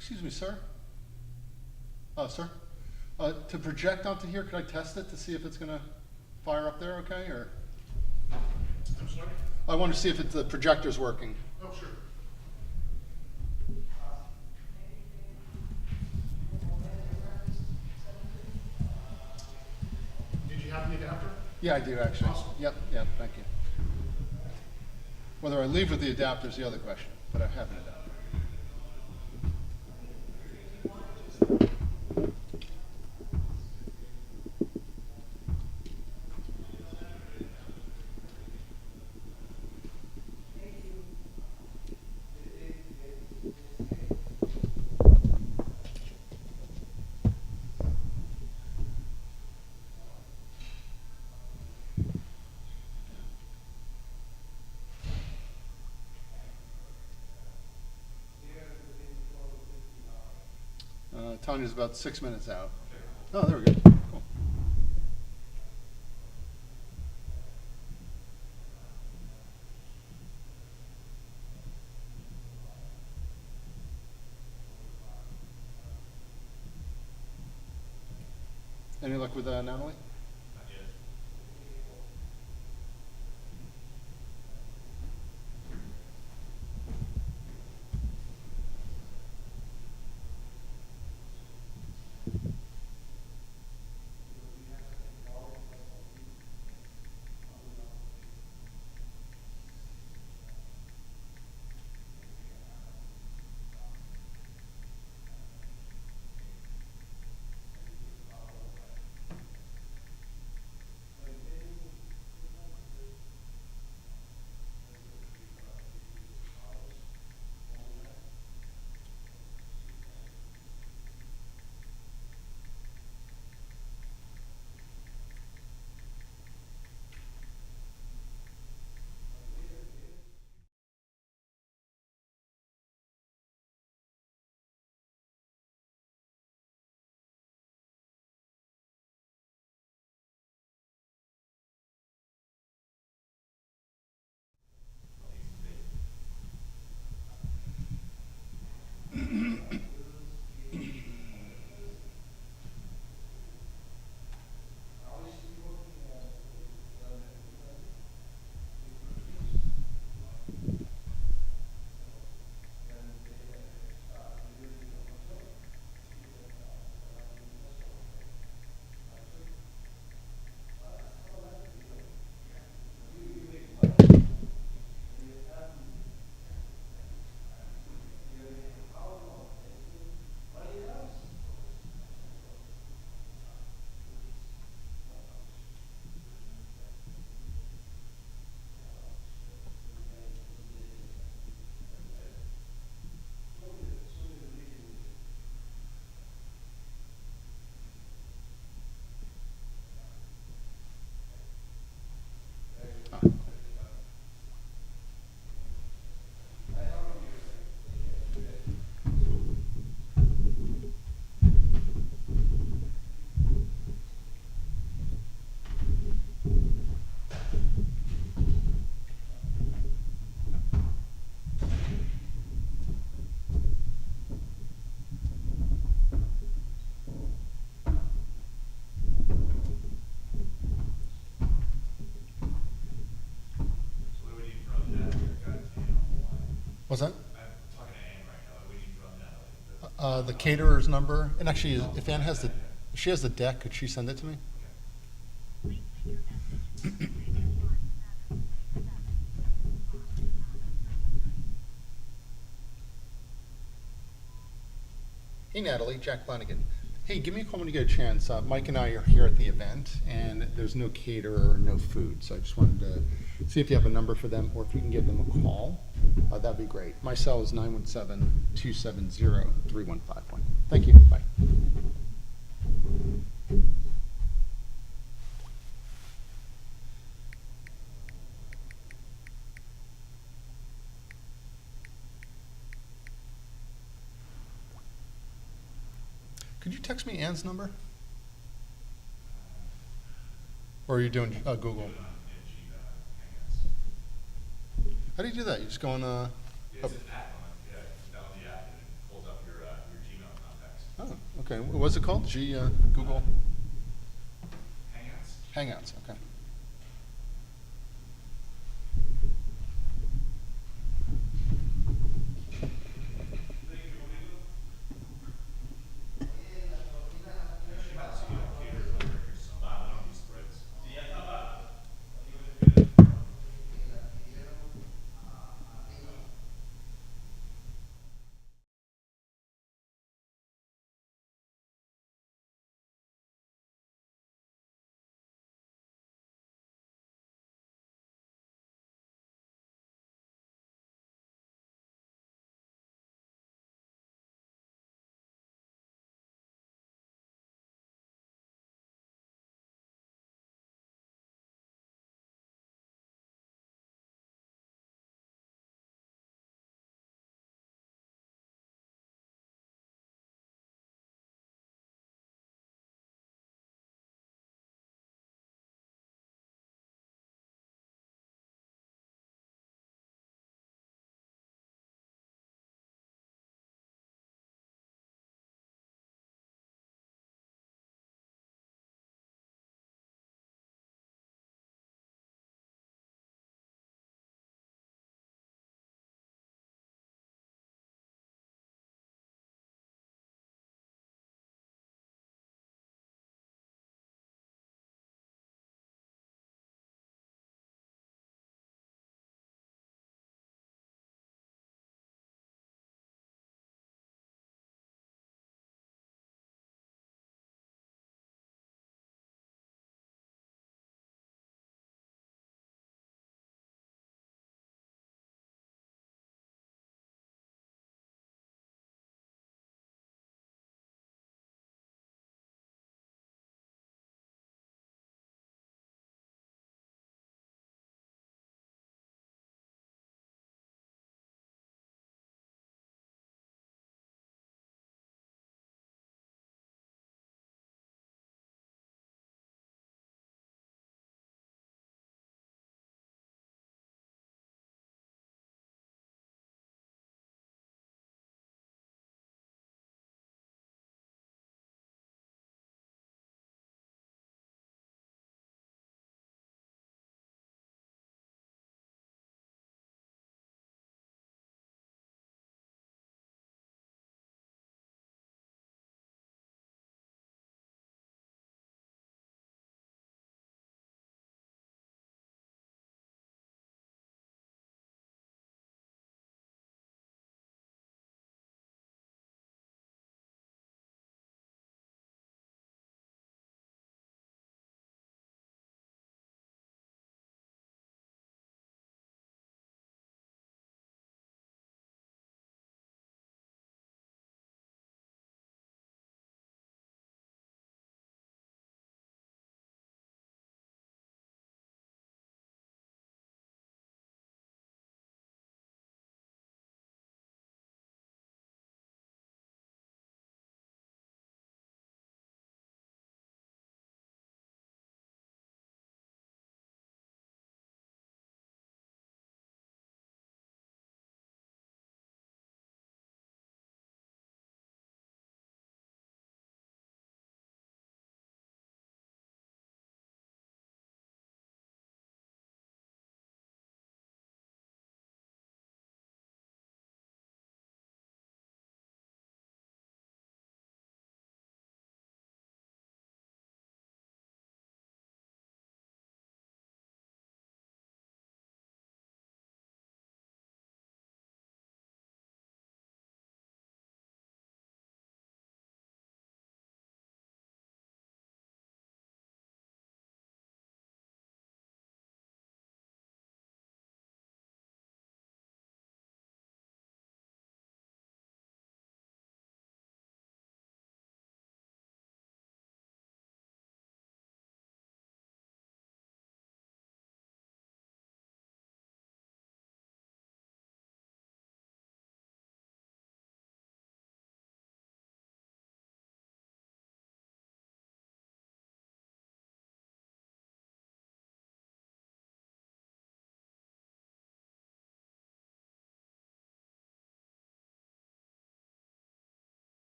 Excuse me, sir? Sir? To project onto here, could I test it to see if it's gonna fire up there okay, or? I'm sorry? I want to see if the projector's working. Oh, sure. Did you have the adapter? Yeah, I do actually. Awesome. Yep, thank you. Whether I leave with the adapter is the other question, but I have an adapter. Tanya's about 6 minutes out. Oh, there we go. Cool. Any luck with Natalie? Not yet. What's that? I'm talking to Ann right now. What do you need from Natalie? The caterer's number, and actually, if Ann has if she has the deck, could she send it to me? Hey Natalie, Jack Flanagan. Hey, give me a call when you get a chance. Mike and I are here at the event, and there's no caterer or no food, so I just wanted to see if you have a number for them, or if you can give them a call. That'd be great. My cell is 917-270-3151. Thank you. Bye. Could you text me Ann's number? Or are you doing Google? How do you do that? You just go on It's an app on the app, and it pulls up your Okay, what's it called? Google Hangouts. Hangouts, okay.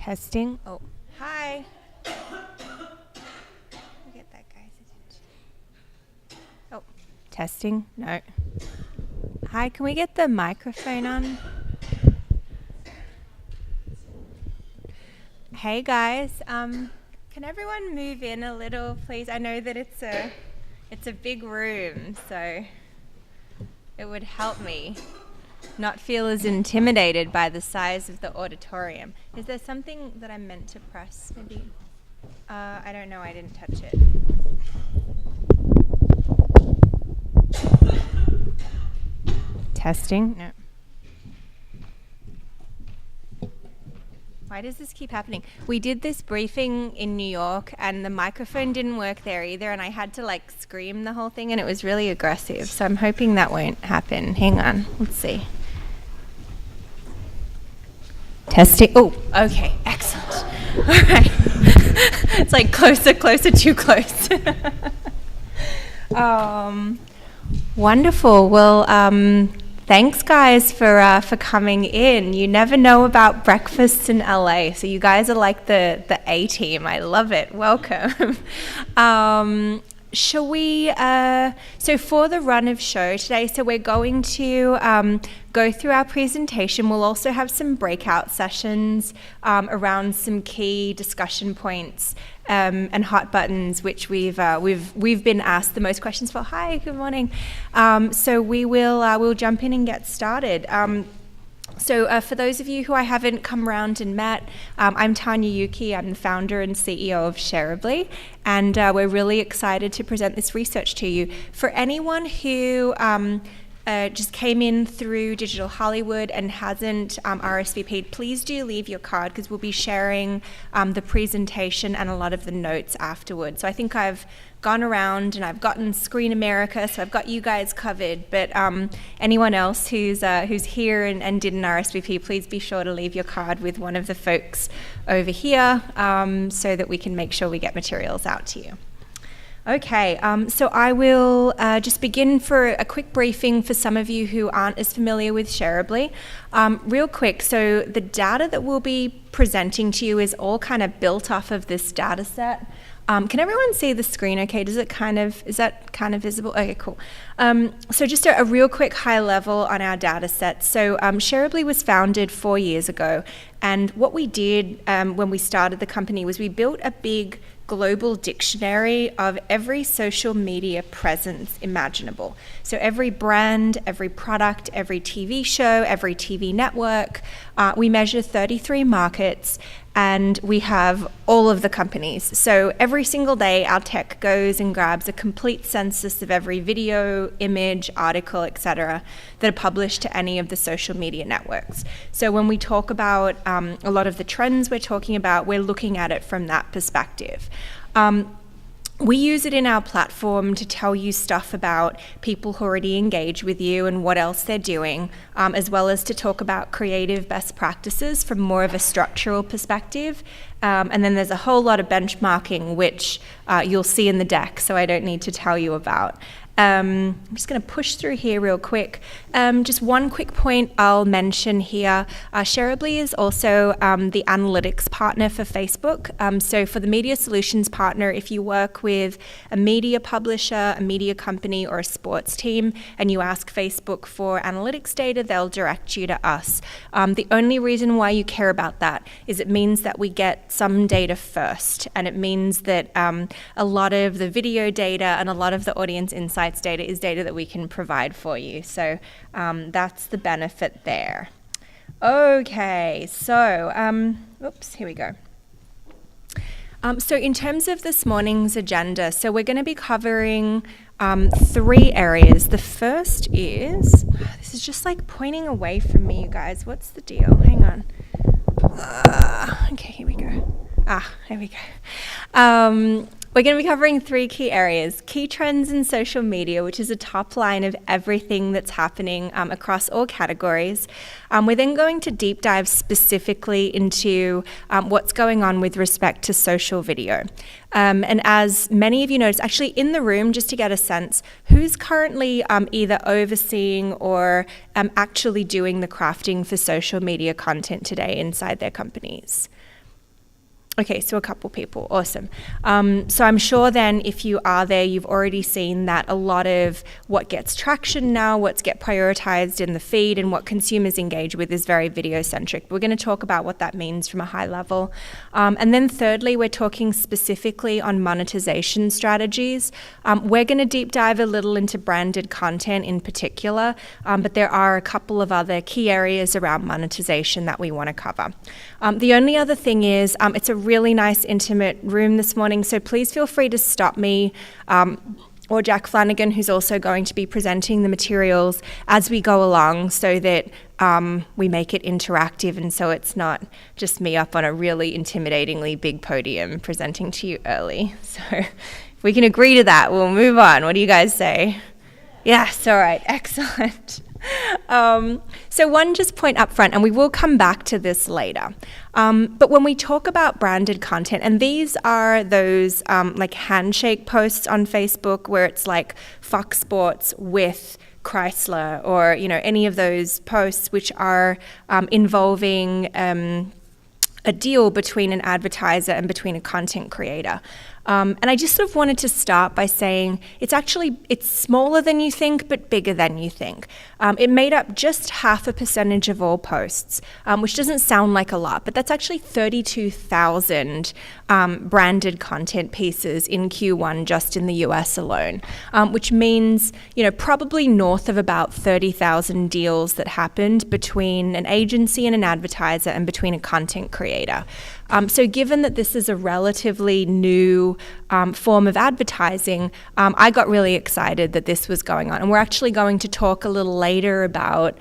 Testing. Oh, hi. Get that guy's attention. Oh, testing. No. Hi, can we get the microphone on? Hey guys, can everyone move in a little, please? I know that it's a big room, so it would help me not feel as intimidated by the size of the auditorium. Is there something that I'm meant to press, maybe? I don't know, I didn't touch it. Testing? No. Why does this keep happening? We did this briefing in New York and the microphone didn't work there either, and I had to like scream the whole thing and it was really aggressive, so I'm hoping that won't happen. Hang on, let's see. Testing. Oh, okay, excellent. All right. It's like closer, too close. Wonderful. Well, thanks guys for coming in. You never know about breakfasts in LA, so you guys are like the A team. I love it. Welcome. Shall we, so for the run of show today, so we're going to go through our presentation. We'll also have some breakout sessions around some key discussion points and hot buttons, which we've been asked the most questions for. Hi, good morning. So we'll jump in and get started. So for those of you who I haven't come around and met, I'm Tanya Yuki. I'm the founder and CEO of Shareably, and we're really excited to present this research to you. For anyone who just came in through Digital Hollywood and hasn't RSVP'd, please do leave your card because we'll be sharing the presentation and a lot of the notes afterwards. So I think I've gone around and I've gotten Screen America, so I've got you guys covered. But anyone else who's here and didn't RSVP, please be sure to leave your card with one of the folks over here so that we can make sure we get materials out to you. Okay, so I will just begin for a quick briefing for some of you who aren't as familiar with Shareably. Real quick, so the data that we'll be presenting to you is all kind of built off of this data set. Can everyone see the screen okay? Is that kind of visible? Okay, cool. So just a real quick high level on our data set. So Shareably was founded 4 years ago, and what we did when we started the company was we built a big global dictionary of every social media presence imaginable. So every brand, every product, every TV show, every TV network. We measure 33 markets, and we have all of the companies. So every single day, our tech goes and grabs a complete census of every video, image, article, etc., that are published to any of the social media networks. So when we talk about a lot of the trends we're talking about, we're looking at it from that perspective. We use it in our platform to tell you stuff about people who already engage with you and what else they're doing, as well as to talk about creative best practices from more of a structural perspective. And then there's a whole lot of benchmarking, which you'll see in the deck, so I don't need to tell you about. I'm just going to push through here real quick. Just one quick point I'll mention here. Shareably is also the analytics partner for Facebook. So for the media solutions partner, if you work with a media publisher, a media company, or a sports team, and you ask Facebook for analytics data, they'll direct you to us. The only reason why you care about that is it means that we get some data first, and it means that a lot of the video data and a lot of the audience insights data is data that we can provide for you. So that's the benefit there. Okay, so, oops, here we go. So in terms of this morning's agenda, so we're going to be covering 3 areas. The first is, this is just like pointing away from me, you guys. What's the deal? Hang on. Okay, here we go. There we go. We're going to be covering 3 key areas: key trends in social media, which is a top line of everything that's happening across all categories. We're then going to deep dive specifically into what's going on with respect to social video. And as many of you noticed, actually in the room, just to get a sense, who's currently either overseeing or actually doing the crafting for social media content today inside their companies? Okay, so a couple people, awesome. So I'm sure then if you are there, you've already seen that a lot of what gets traction now, what's get prioritized in the feed and what consumers engage with is very video centric. We're going to talk about what that means from a high level. And then thirdly, we're talking specifically on monetization strategies. We're going to deep dive a little into branded content in particular, but there are a couple of other key areas around monetization that we want to cover. The only other thing is it's a really nice intimate room this morning, so please feel free to stop me or Jack Flanagan, who's also going to be presenting the materials as we go along so that we make it interactive and so it's not just me up on a really intimidatingly big podium presenting to you early. So if we can agree to that, we'll move on. What do you guys say? Yes, all right, excellent. So one just point up front, and we will come back to this later. But when we talk about branded content, and these are those like handshake posts on Facebook where it's like Fox Sports with Chrysler, or any of those posts which are involving a deal between an advertiser and between a content creator. And I just sort of wanted to start by saying it's smaller than you think, but bigger than you think. It made up just 0.5% of all posts, which doesn't sound like a lot, but that's actually 32,000 branded content pieces in Q1 just in the US alone, which means, probably north of about 30,000 deals that happened between an agency and an advertiser and between a content creator. So given that this is a relatively new form of advertising, I got really excited that this was going on. And we're actually going to talk a little later about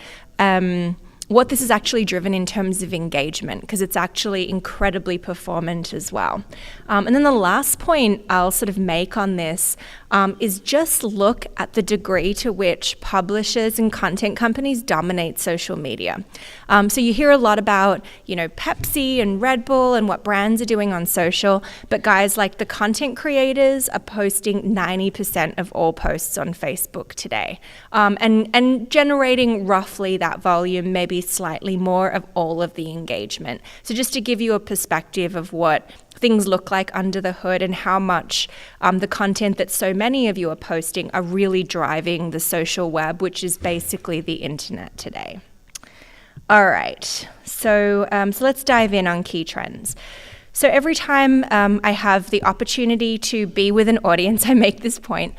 what this has actually driven in terms of engagement, because it's actually incredibly performant as well. And then the last point I'll sort of make on this is just look at the degree to which publishers and content companies dominate social media. So you hear a lot about, Pepsi and Red Bull and what brands are doing on social, but guys, like the content creators are posting 90% of all posts on Facebook today, and generating roughly that volume, maybe slightly more of all of the engagement. So just to give you a perspective of what things look like under the hood and how much the content that so many of you are posting are really driving the social web, which is basically the internet today. All right, so let's dive in on key trends. So every time I have the opportunity to be with an audience, I make this point.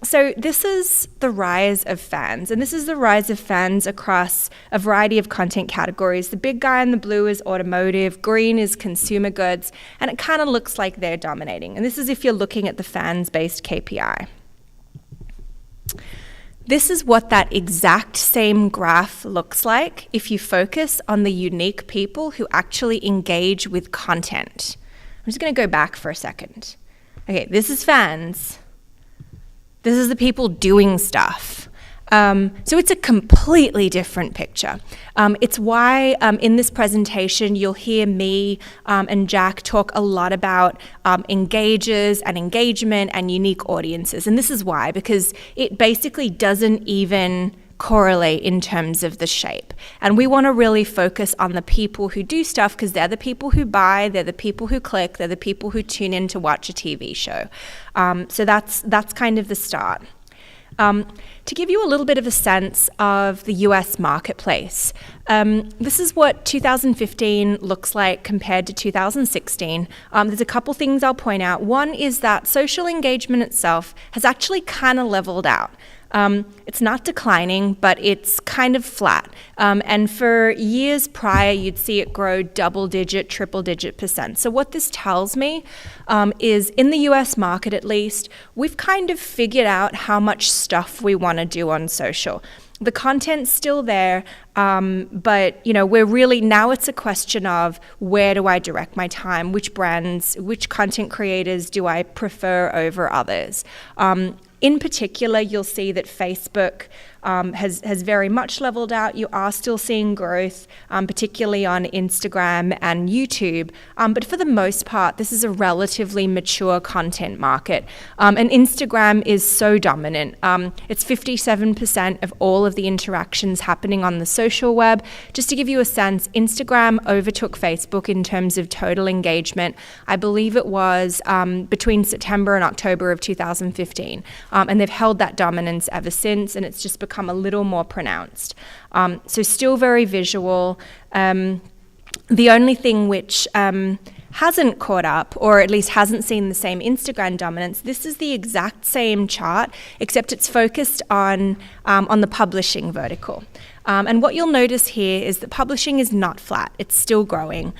So this is the rise of fans, and this is the rise of fans across a variety of content categories. The big guy in the blue is automotive, green is consumer goods, and it kind of looks like they're dominating. And this is if you're looking at the fans-based KPI. This is what that exact same graph looks like if you focus on the unique people who actually engage with content. I'm just going to go back for a second. Okay, this is fans. This is the people doing stuff. So it's a completely different picture. It's why in this presentation you'll hear me and Jack talk a lot about engagers and engagement and unique audiences. And this is why, because it basically doesn't even correlate in terms of the shape. And we want to really focus on the people who do stuff because they're the people who buy, they're the people who click, they're the people who tune in to watch a TV show. So that's kind of the start. To give you a little bit of a sense of the US marketplace, this is what 2015 looks like compared to 2016. There's a couple things I'll point out. One is that social engagement itself has actually kind of leveled out. It's not declining, but it's kind of flat. And for years prior, you'd see it grow double-digit, triple-digit %. So what this tells me is in the US market, at least, we've kind of figured out how much stuff we want to do on social. The content's still there, but we're really, now it's a question of where do I direct my time, which brands, which content creators do I prefer over others. In particular, you'll see that Facebook has very much leveled out. You are still seeing growth, particularly on Instagram and YouTube. But for the most part, this is a relatively mature content market. And Instagram is so dominant. It's 57% of all of the interactions happening on the social web. Just to give you a sense, Instagram overtook Facebook in terms of total engagement. I believe it was between September and October of 2015. And they've held that dominance ever since, and it's just become a little more pronounced. So still very visual. The only thing which hasn't caught up, or at least hasn't seen the same Instagram dominance, this is the exact same chart, except it's focused on the publishing vertical. And what you'll notice here is that publishing is not flat. It's still growing.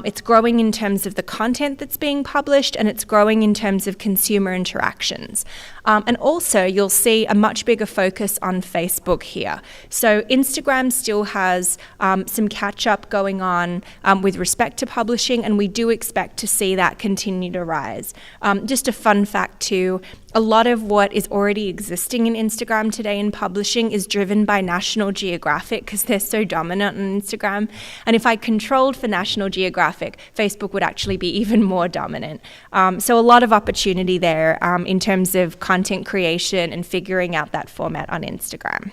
It's growing in terms of the content that's being published, and it's growing in terms of consumer interactions. And also, you'll see a much bigger focus on Facebook here. So Instagram still has some catch-up going on with respect to publishing, and we do expect to see that continue to rise. Just a fun fact too, a lot of what is already existing in Instagram today in publishing is driven by National Geographic because they're so dominant on Instagram. And if I controlled for National Geographic, Facebook would actually be even more dominant. So a lot of opportunity there in terms of content creation and figuring out that format on Instagram.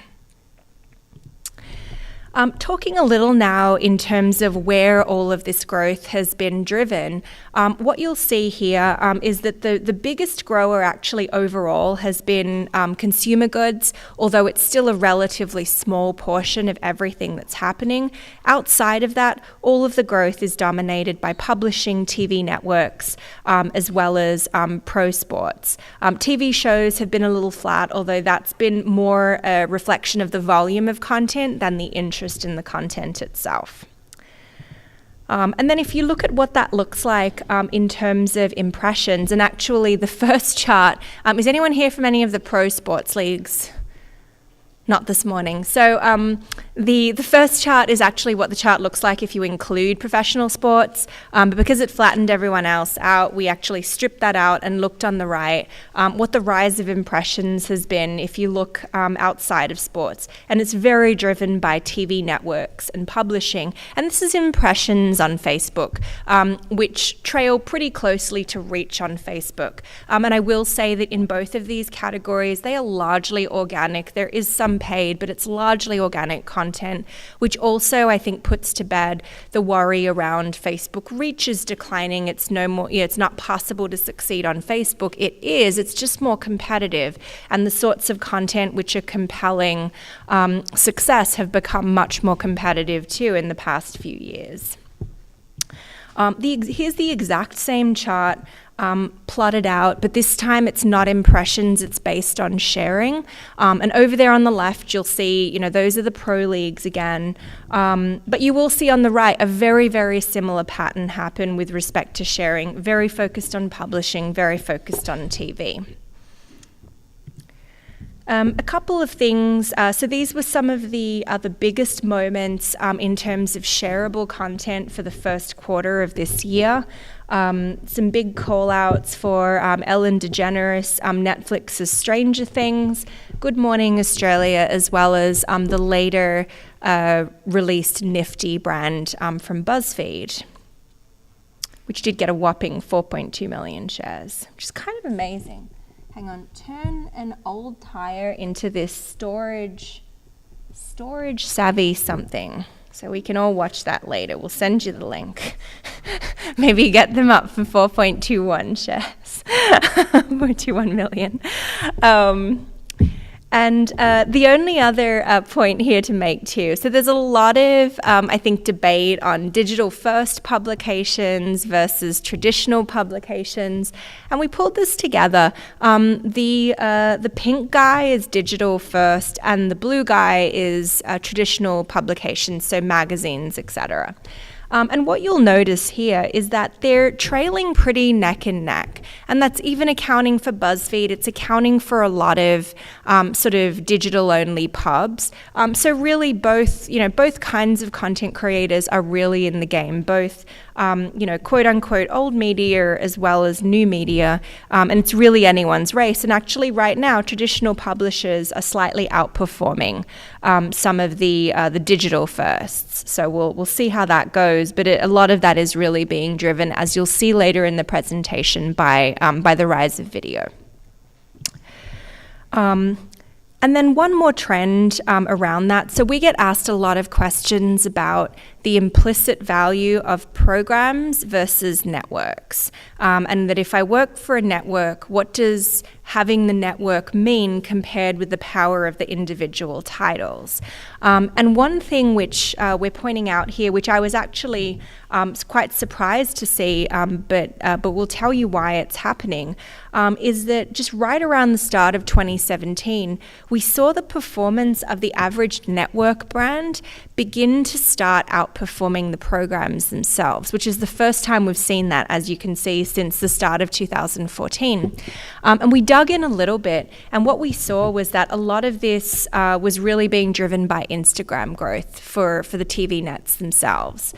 Talking a little now in terms of where all of this growth has been driven, what you'll see here is that the biggest grower actually overall has been consumer goods, although it's still a relatively small portion of everything that's happening. Outside of that, all of the growth is dominated by publishing, TV networks, as well as pro sports. TV shows have been a little flat, although that's been more a reflection of the volume of content than the interest in the content itself. And then if you look at what that looks like in terms of impressions, and actually the first chart, is anyone here from any of the pro sports leagues? Not this morning. So the first chart is actually what the chart looks like if you include professional sports, but because it flattened everyone else out, we actually stripped that out and looked on the right what the rise of impressions has been if you look outside of sports. And it's very driven by TV networks and publishing. And this is impressions on Facebook, which trail pretty closely to reach on Facebook. And I will say that in both of these categories, they are largely organic. There is some paid, but it's largely organic content, which also I think puts to bed the worry around Facebook reach is declining. It's no more, it's not possible to succeed on Facebook. It is, it's just more competitive. And the sorts of content which are compelling success have become much more competitive too in the past few years. Here's the exact same chart plotted out, but this time it's not impressions, it's based on sharing. And over there on the left, you'll see, those are the pro leagues again. But you will see on the right a very, very similar pattern happen with respect to sharing, very focused on publishing, very focused on TV. A couple of things. So these were some of the biggest moments in terms of shareable content for the first quarter of this year. Some big call-outs for Ellen DeGeneres, Netflix's Stranger Things, Good Morning Australia, as well as the later released Nifty brand from BuzzFeed, which did get a whopping 4.2 million shares, which is kind of amazing. Hang on, turn an old tire into this storage savvy something. So we can all watch that later. We'll send you the link. Maybe get them up for 4.21 shares, 4.21 million. And the only other point here to make too, so there's a lot of, I think, debate on digital-first publications versus traditional publications, and we pulled this together. The pink guy is digital-first, and the blue guy is traditional publications, so magazines, etc. And what you'll notice here is that they're trailing pretty neck and neck. And that's even accounting for BuzzFeed. It's accounting for a lot of sort of digital-only pubs. So really both kinds of content creators are really in the game, both quote-unquote old media as well as new media. And it's really anyone's race. And actually right now, traditional publishers are slightly outperforming some of the digital firsts. So we'll see how that goes. But a lot of that is really being driven, as you'll see later in the presentation, by the rise of video. And then one more trend around that. So we get asked a lot of questions about the implicit value of programs versus networks. And that if I work for a network, what does having the network mean compared with the power of the individual titles? And one thing which we're pointing out here, which I was actually quite surprised to see, but we'll tell you why it's happening, is that just right around the start of 2017, we saw the performance of the average network brand begin to start outperforming the programs themselves, which is the first time we've seen that, as you can see, since the start of 2014. And we dug in a little bit, and what we saw was that a lot of this was really being driven by Instagram growth for the TV nets themselves.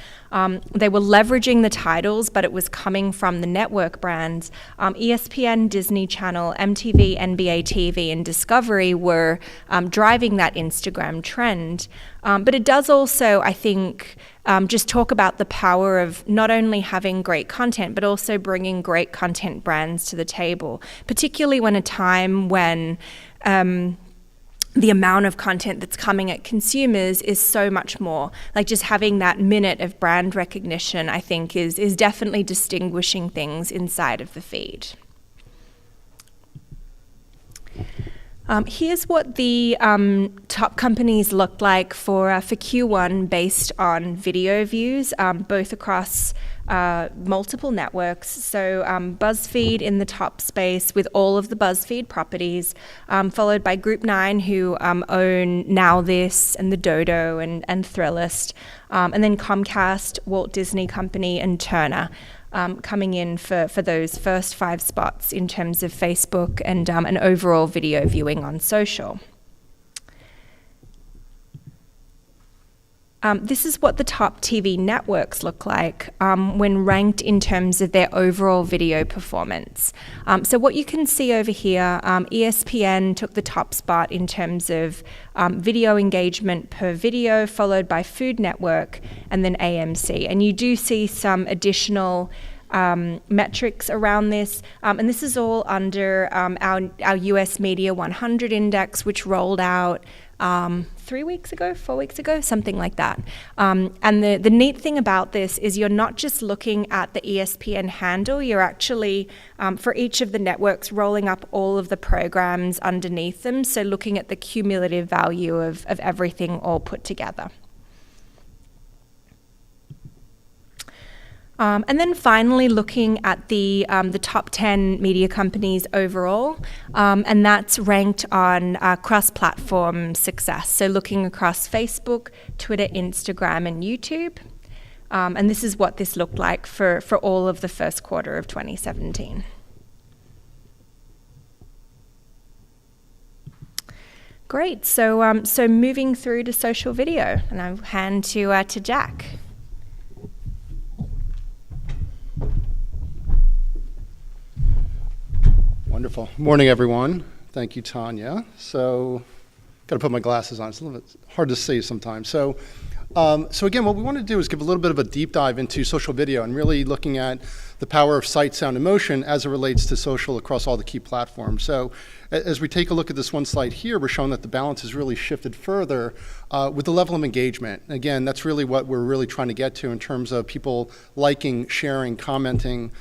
They were leveraging the titles, but it was coming from the network brands. ESPN, Disney Channel, MTV, NBA TV, and Discovery were driving that Instagram trend. But it does also, I think, just talk about the power of not only having great content, but also bringing great content brands to the table, particularly when a time when the amount of content that's coming at consumers is so much more. Like just having that minute of brand recognition, I think, is definitely distinguishing things inside of the feed. Here's what the top companies looked like for Q1 based on video views, both across multiple networks. So BuzzFeed in the top space with all of the BuzzFeed properties, followed by Group 9, who own Now This and The Dodo and Thrillist, and then Comcast, Walt Disney Company, and Turner. Coming in for those first 5 spots in terms of Facebook and overall video viewing on social. This is what the top TV networks look like when ranked in terms of their overall video performance. So what you can see over here, ESPN took the top spot in terms of video engagement per video, followed by Food Network and then AMC. And you do see some additional metrics around this, and this is all under our US Media 100 Index, which rolled out 4 weeks ago, something like that. And the neat thing about this is you're not just looking at the ESPN handle, you're actually, for each of the networks, rolling up all of the programs underneath them, so looking at the cumulative value of everything all put together. And then finally looking at the top 10 media companies overall, and that's ranked on cross-platform success. So looking across Facebook, Twitter, Instagram, and YouTube. And this is what this looked like for all of the first quarter of 2017. Great, so moving through to social video, and I'll hand to Jack. Wonderful. Morning, everyone. Thank you, Tanya. So, got to put my glasses on. It's a little bit hard to see sometimes. So again, what we want to do is give a little bit of a deep dive into social video and really looking at the power of sight, sound, and motion as it relates to social across all the key platforms. So as we take a look at this one slide here, we're showing that the balance has really shifted further with the level of engagement. Again, that's really what we're really trying to get to in terms of people liking, sharing, commenting,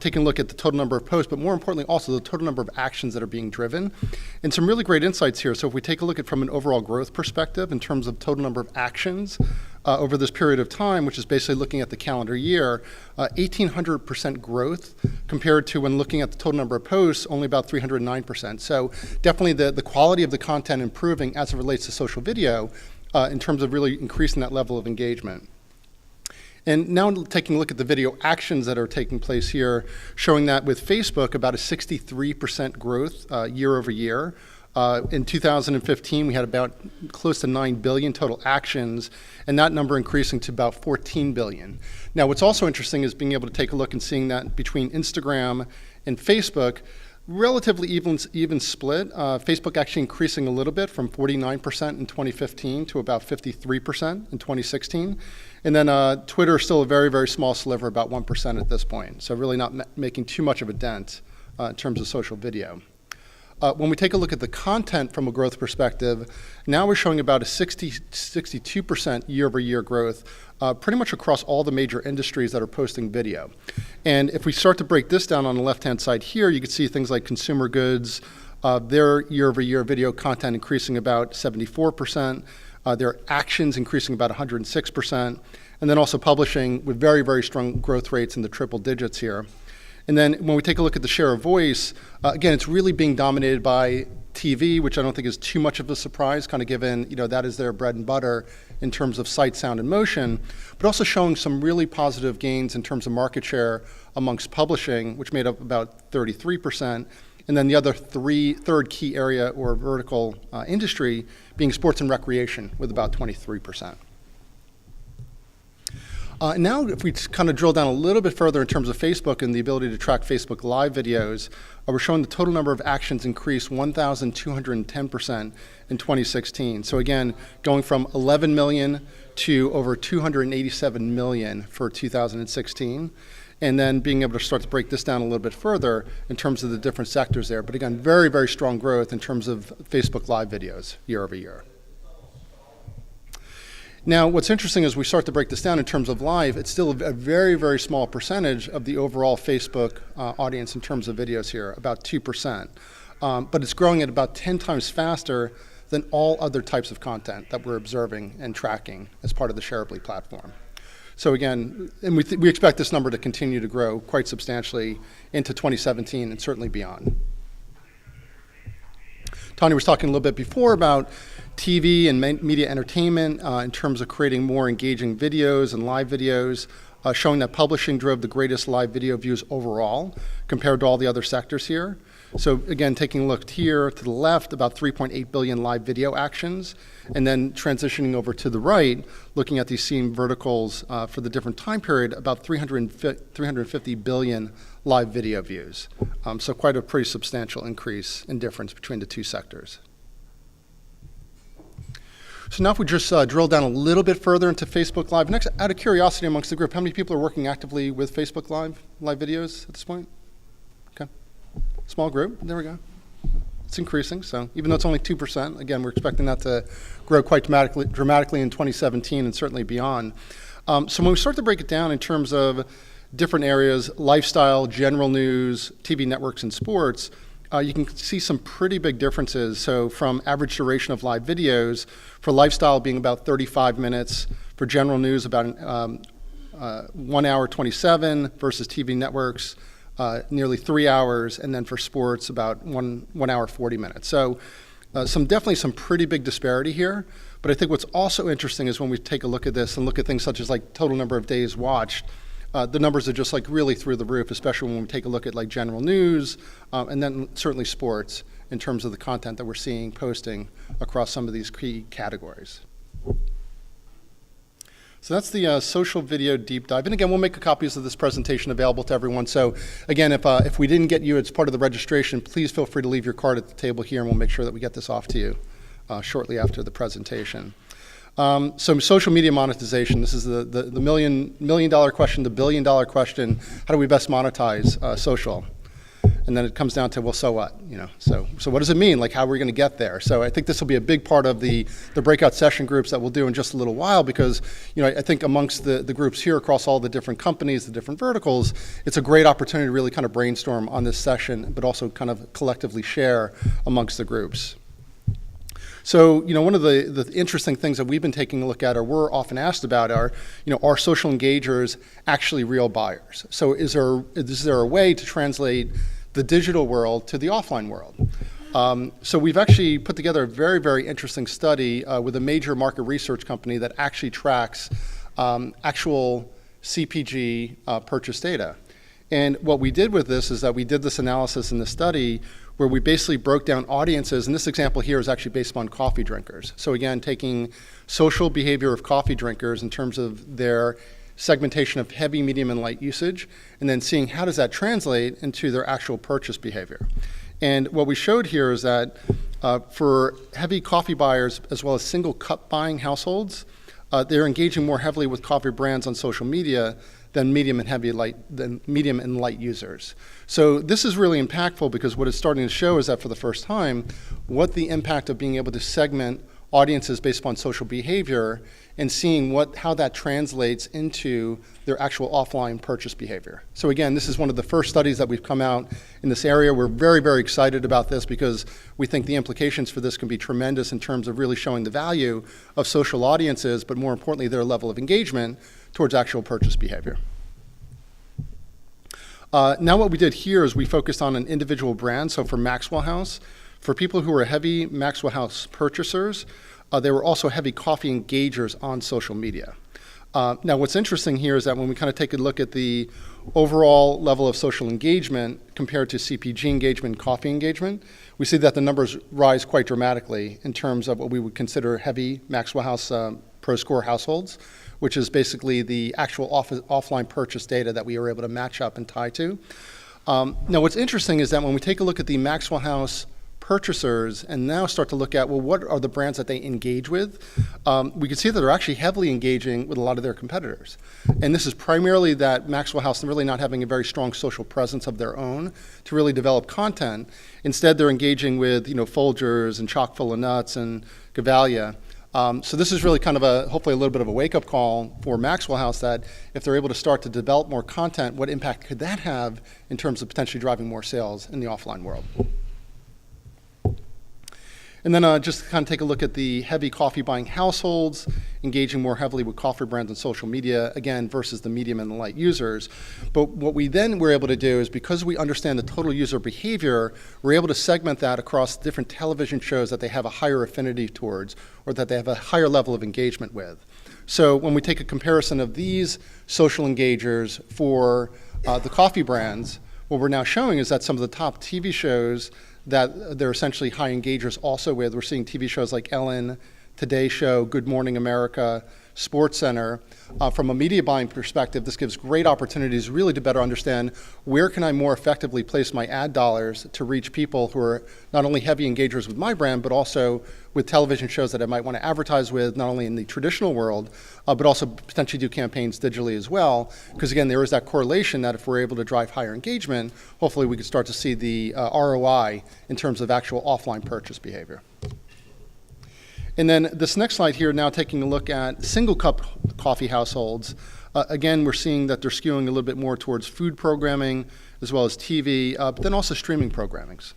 taking a look at the total number of posts, but more importantly also the total number of actions that are being driven. And some really great insights here. So if we take a look at from an overall growth perspective in terms of total number of actions over this period of time, which is basically looking at the calendar year, 1,800% growth compared to when looking at the total number of posts, only about 309%. So definitely the quality of the content improving as it relates to social video in terms of really increasing that level of engagement. And now taking a look at the video actions that are taking place here, showing that with Facebook, about a 63% growth year over year. In 2015, we had about close to 9 billion total actions, and that number increasing to about 14 billion. Now, what's also interesting is being able to take a look and seeing that between Instagram and Facebook, relatively even split. Facebook actually increasing a little bit from 49% in 2015 to about 53% in 2016. And then Twitter is still a very, very small sliver, about 1% at this point. So really not making too much of a dent in terms of social video. When we take a look at the content from a growth perspective, now we're showing about a 62% year-over-year growth, pretty much across all the major industries that are posting video. And if we start to break this down on the left-hand side here, you can see things like consumer goods, their year-over-year video content increasing about 74%, their actions increasing about 106%, and then also publishing with very, very strong growth rates in the triple digits here. And then when we take a look at the share of voice, again, it's really being dominated by TV, which I don't think is too much of a surprise, kind of given, that is their bread and butter in terms of sight, sound, and motion, but also showing some really positive gains in terms of market share amongst publishing, which made up about 33%, and then the other third key area or vertical industry being sports and recreation with about 23%. Now, if we kind of drill down a little bit further in terms of Facebook and the ability to track Facebook Live videos, we're showing the total number of actions increased 1,210% in 2016. So again, going from 11 million to over 287 million for 2016. And then being able to start to break this down a little bit further in terms of the different sectors there. But again, very, very strong growth in terms of Facebook Live videos year over year. Now, what's interesting is we start to break this down in terms of live, it's still a very, very small percentage of the overall Facebook audience in terms of videos here, about 2%. But it's growing at about 10 times faster than all other types of content that we're observing and tracking as part of the Shareably platform. So again, and we expect this number to continue to grow quite substantially into 2017 and certainly beyond. Tanya was talking a little bit before about TV and media entertainment in terms of creating more engaging videos and live videos, showing that publishing drove the greatest live video views overall compared to all the other sectors here. So again, taking a look here to the left, about 3.8 billion live video actions, and then transitioning over to the right, looking at these same verticals for the different time period, about 350 billion live video views. So quite a pretty substantial increase in difference between the two sectors. So now if we just drill down a little bit further into Facebook Live, next, out of curiosity amongst the group, how many people are working actively with Facebook Live videos at this point? Okay, small group, there we go. It's increasing, so even though it's only 2%, again, we're expecting that to grow quite dramatically in 2017 and certainly beyond. So when we start to break it down in terms of different areas, lifestyle, general news, TV networks, and sports, you can see some pretty big differences. So from average duration of live videos, for lifestyle being about 35 minutes, for general news about 1 hour 27 versus TV networks, nearly 3 hours, and then for sports about 1 hour 40 minutes. So definitely some pretty big disparity here. But I think what's also interesting is when we take a look at this and look at things such as like total number of days watched, the numbers are just like really through the roof, especially when we take a look at like general news and then certainly sports in terms of the content that we're seeing posting across some of these key categories. So that's the social video deep dive. And again, we'll make copies of this presentation available to everyone. So again, if we didn't get you as part of the registration, please feel free to leave your card at the table here and we'll make sure that we get this off to you shortly after the presentation. So social media monetization, this is the million dollar question, the $1 billion question. How do we best monetize social? And then it comes down to, well, so what? So what does it mean? Like, how are we going to get there? So I think this will be a big part of the breakout session groups that we'll do in just a little while because, I think amongst the groups here across all the different companies, the different verticals, it's a great opportunity to really kind of brainstorm on this session, but also kind of collectively share amongst the groups. So, one of the interesting things that we've been taking a look at or we're often asked about are social engagers actually real buyers? So is there a way to translate the digital world to the offline world? So we've actually put together a very, very interesting study with a major market research company that actually tracks actual CPG purchase data. And what we did with this is that we did this analysis in the study where we basically broke down audiences, and this example here is actually based on coffee drinkers. So again, taking social behavior of coffee drinkers in terms of their segmentation of heavy, medium, and light usage, and then seeing how does that translate into their actual purchase behavior. And what we showed here is that for heavy coffee buyers as well as single cup buying households, they're engaging more heavily with coffee brands on social media than medium and light users. So this is really impactful because what it's starting to show is that for the first time, what the impact of being able to segment audiences based upon social behavior and seeing how that translates into their actual offline purchase behavior. So again, this is one of the first studies that we've come out in this area. We're very, very excited about this because we think the implications for this can be tremendous in terms of really showing the value of social audiences, but more importantly, their level of engagement towards actual purchase behavior. Now what we did here is we focused on an individual brand. So for Maxwell House, for people who are heavy Maxwell House purchasers, they were also heavy coffee engagers on social media. Now what's interesting here is that when we kind of take a look at the overall level of social engagement compared to CPG engagement and coffee engagement, we see that the numbers rise quite dramatically in terms of what we would consider heavy Maxwell House Pro Score households, which is basically the actual offline purchase data that we were able to match up and tie to. Now what's interesting is that when we take a look at the Maxwell House purchasers and now start to look at, well, what are the brands that they engage with? We can see that they're actually heavily engaging with a lot of their competitors. And this is primarily that Maxwell House really not having a very strong social presence of their own to really develop content. Instead, they're engaging with, Folgers and Chock full of Nuts and Gevalia. So this is really kind of hopefully a little bit of a wake-up call for Maxwell House that if they're able to start to develop more content, what impact could that have in terms of potentially driving more sales in the offline world? And then just to kind of take a look at the heavy coffee buying households, engaging more heavily with coffee brands on social media, again, versus the medium and the light users. But what we then were able to do is because we understand the total user behavior, we're able to segment that across different television shows that they have a higher affinity towards or that they have a higher level of engagement with. So when we take a comparison of these social engagers for the coffee brands, what we're now showing is that some of the top TV shows that they're essentially high engagers also with. We're seeing TV shows like Ellen, Today Show, Good Morning America, SportsCenter. From a media buying perspective, this gives great opportunities really to better understand where can I more effectively place my ad dollars to reach people who are not only heavy engagers with my brand, but also with television shows that I might want to advertise with, not only in the traditional world, but also potentially do campaigns digitally as well. Because again, there is that correlation that if we're able to drive higher engagement, hopefully we can start to see the ROI in terms of actual offline purchase behavior. And then this next slide here, now taking a look at single cup coffee households. Again, we're seeing that they're skewing a little bit more towards food programming as well as TV, but then also streaming programmings.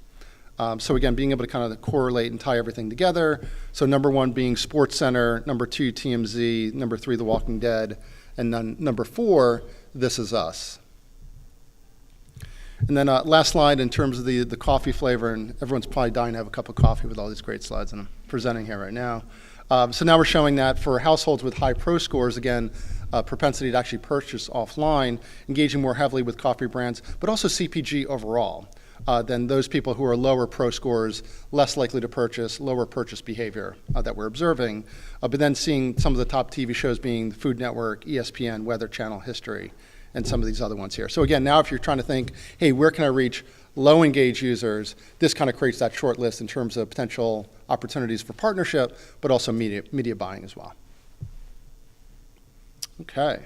So again, being able to kind of correlate and tie everything together. So number one being SportsCenter, number two, TMZ, number three, The Walking Dead, and then number four, This Is Us. And then last slide in terms of the coffee flavor, and everyone's probably dying to have a cup of coffee with all these great slides that I'm presenting here right now. So now we're showing that for households with high pro scores, again, propensity to actually purchase offline, engaging more heavily with coffee brands, but also CPG overall. Than those people who are lower pro scores, less likely to purchase, lower purchase behavior that we're observing. But then seeing some of the top TV shows being the Food Network, ESPN, Weather Channel, History, and some of these other ones here. So again, now if you're trying to think, hey, where can I reach low engaged users, this kind of creates that short list in terms of potential opportunities for partnership, but also media buying as well. Okay.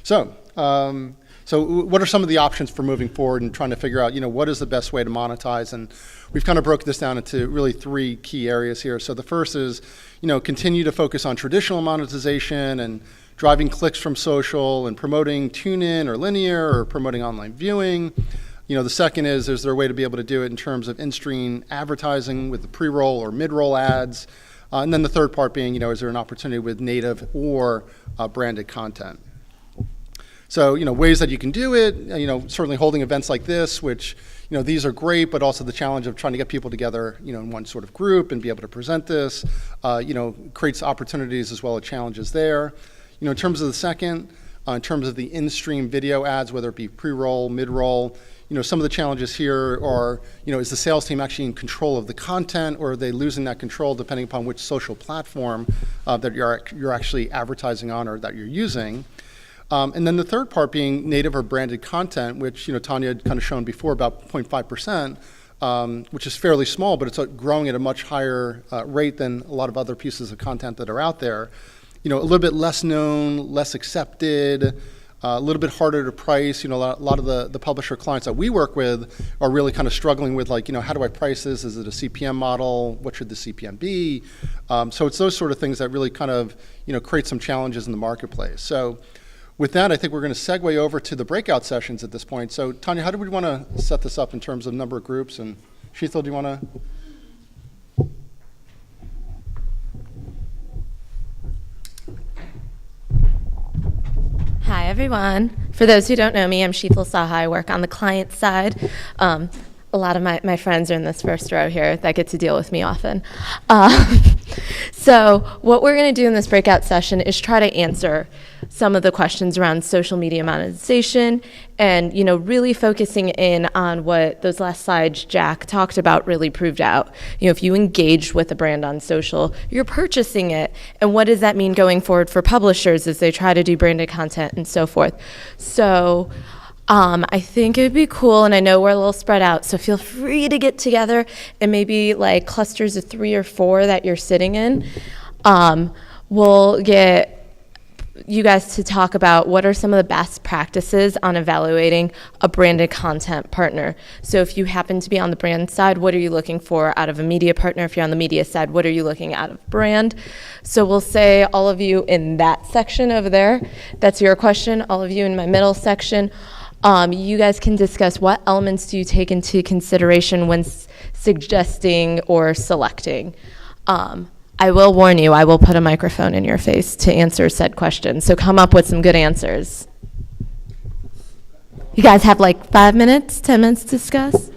So what are some of the options for moving forward and trying to figure out, what is the best way to monetize? And we've kind of broken this down into really three key areas here. So the first is, continue to focus on traditional monetization and driving clicks from social and promoting tune-in or linear or promoting online viewing. The second is there a way to be able to do it in terms of in-stream advertising with the pre-roll or mid-roll ads? And then the third part being, is there an opportunity with native or branded content? So, ways that you can do it, certainly holding events like this, which, these are great, but also the challenge of trying to get people together, in one sort of group and be able to present this, creates opportunities as well as challenges there. In terms of the second, in terms of the in-stream video ads, whether it be pre-roll, mid-roll. Some of the challenges here are, is the sales team actually in control of the content, or are they losing that control depending upon which social platform that you're actually advertising on or that you're using? And then the third part being native or branded content, which Tanya had kind of shown before, about 0.5%, which is fairly small, but it's growing at a much higher rate than a lot of other pieces of content that are out there. A little bit less known, less accepted, a little bit harder to price. A lot of the publisher clients that we work with are really kind of struggling with, like, how do I price this? Is it a CPM model? What should the CPM be? So it's those sort of things that really kind of create some challenges in the marketplace. So with that, I think we're going to segue over to the breakout sessions at this point. So Tanya, how do we want to set this up in terms of number of groups? And Sheetal, do you want to? Hi, everyone. For those who don't know me, I'm Sheetal Saha. I work on the client side. A lot of my friends are in this first row here that get to deal with me often. So what we're going to do in this breakout session is try to answer some of the questions around social media monetization and, really focusing in on what those last slides Jack talked about really proved out. If you engage with a brand on social, you're purchasing it. And what does that mean going forward for publishers as they try to do branded content and so forth? So I think it would be cool, and I know we're a little spread out, so feel free to get together and maybe like clusters of 3 or 4 that you're sitting in. We'll get you guys to talk about what are some of the best practices on evaluating a branded content partner. So if you happen to be on the brand side, what are you looking for out of a media partner? If you're on the media side, what are you looking out of brand? So we'll say all of you in that section over there, that's your question. All of you in my middle section, you guys can discuss what elements do you take into consideration when suggesting or selecting. I will warn you, I will put a microphone in your face to answer said question, so come up with some good answers. You guys have like 5 minutes, 10 minutes to discuss?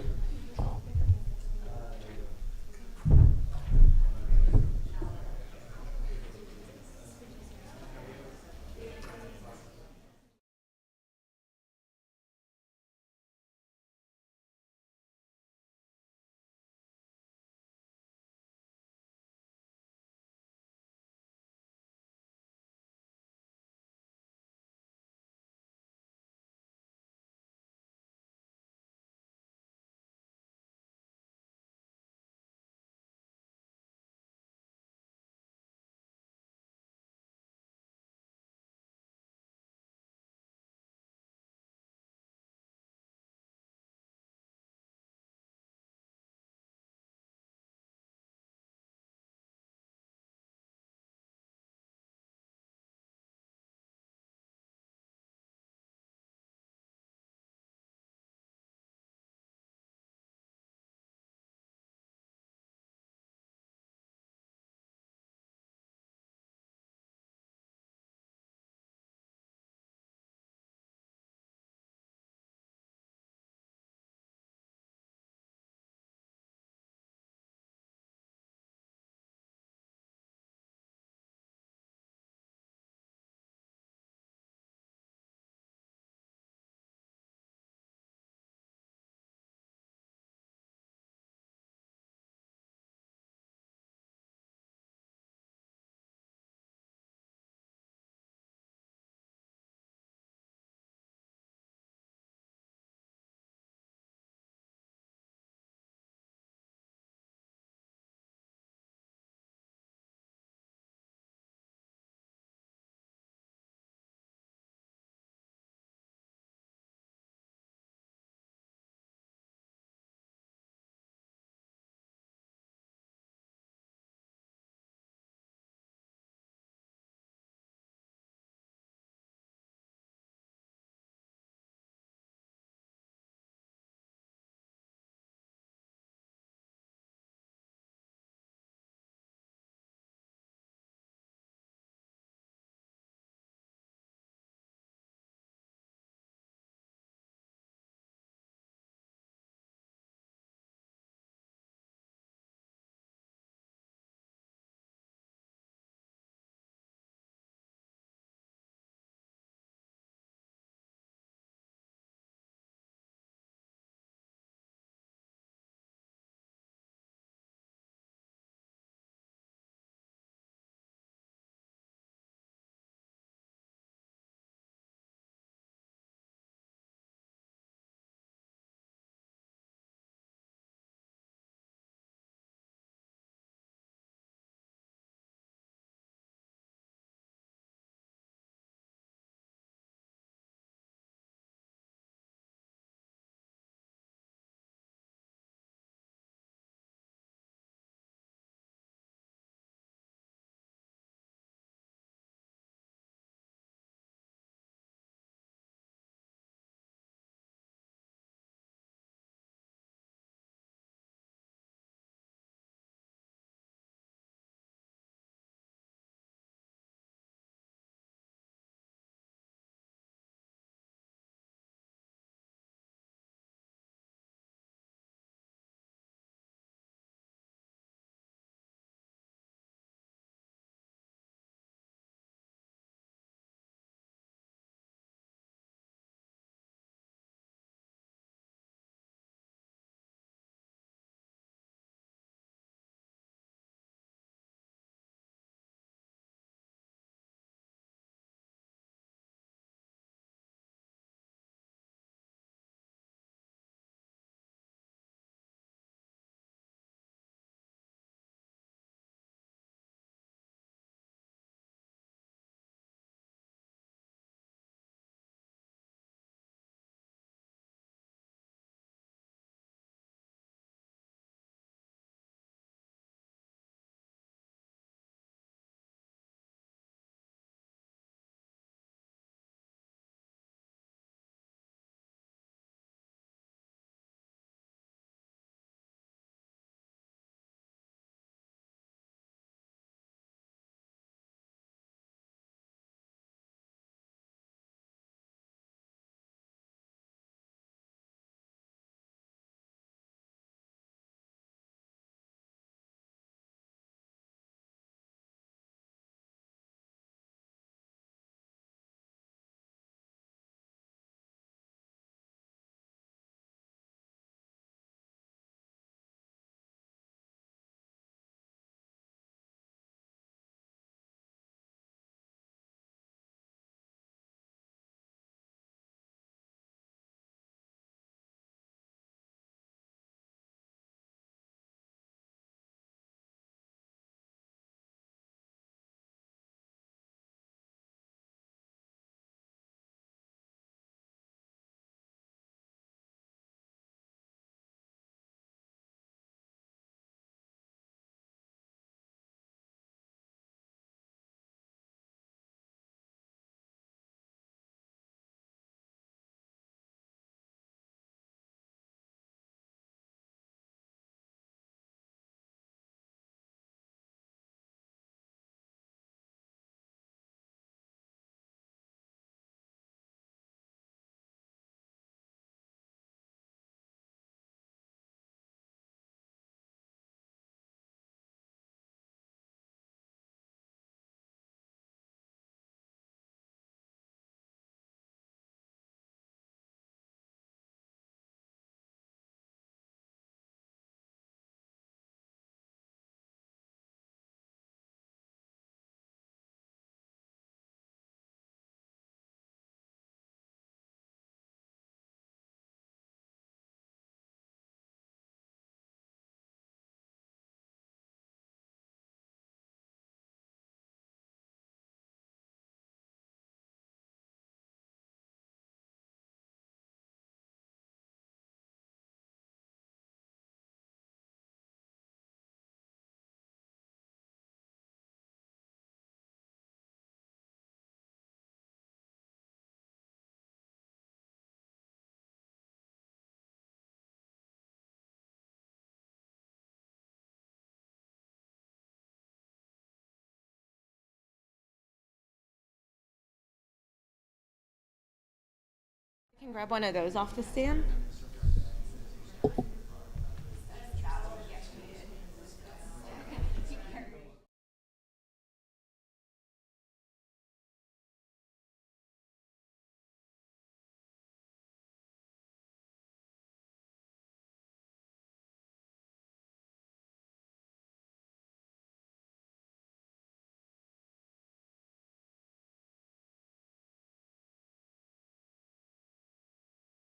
Can grab one of those off the stand.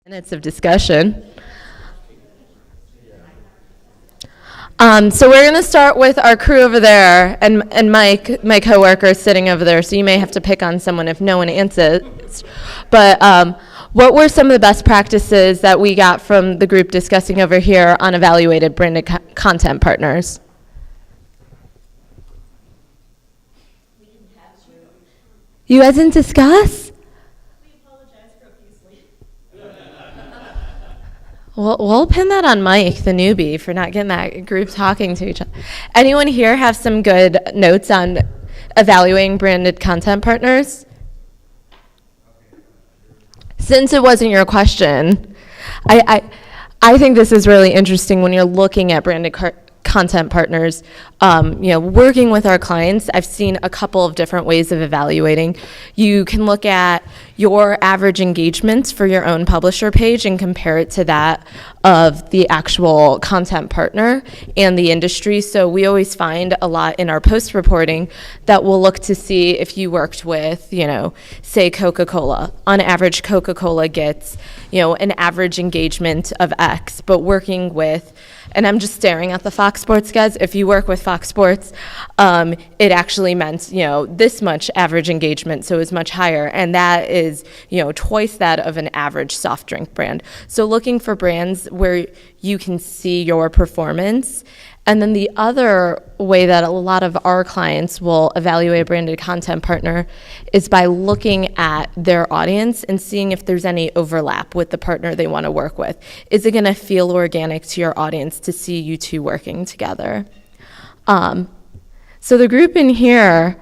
Minutes of discussion. So we're going to start with our crew over there, and Mike, my coworker, is sitting over there. So you may have to pick on someone if no one answers. But what were some of the best practices that we got from the group discussing over here on evaluated branded content partners? You guys didn't discuss? We'll pin that on Mike, the newbie, for not getting that group talking to each other. Anyone here have some good notes on evaluating branded content partners? Since it wasn't your question, I think this is really interesting when you're looking at branded content partners. Working with our clients, I've seen a couple of different ways of evaluating. You can look at your average engagements for your own publisher page and compare it to that of the actual content partner and the industry. So we always find a lot in our post reporting that we'll look to see if you worked with, say Coca-Cola. On average, Coca-Cola gets, an average engagement of X, but working with, and I'm just staring at the Fox Sports guys. If you work with Fox Sports, it actually meant, this much average engagement, so it's much higher. And that is, twice that of an average soft drink brand. So looking for brands where you can see your performance. And then the other way that a lot of our clients will evaluate a branded content partner is by looking at their audience and seeing if there's any overlap with the partner they want to work with. Is it going to feel organic to your audience to see you two working together? So the group in here,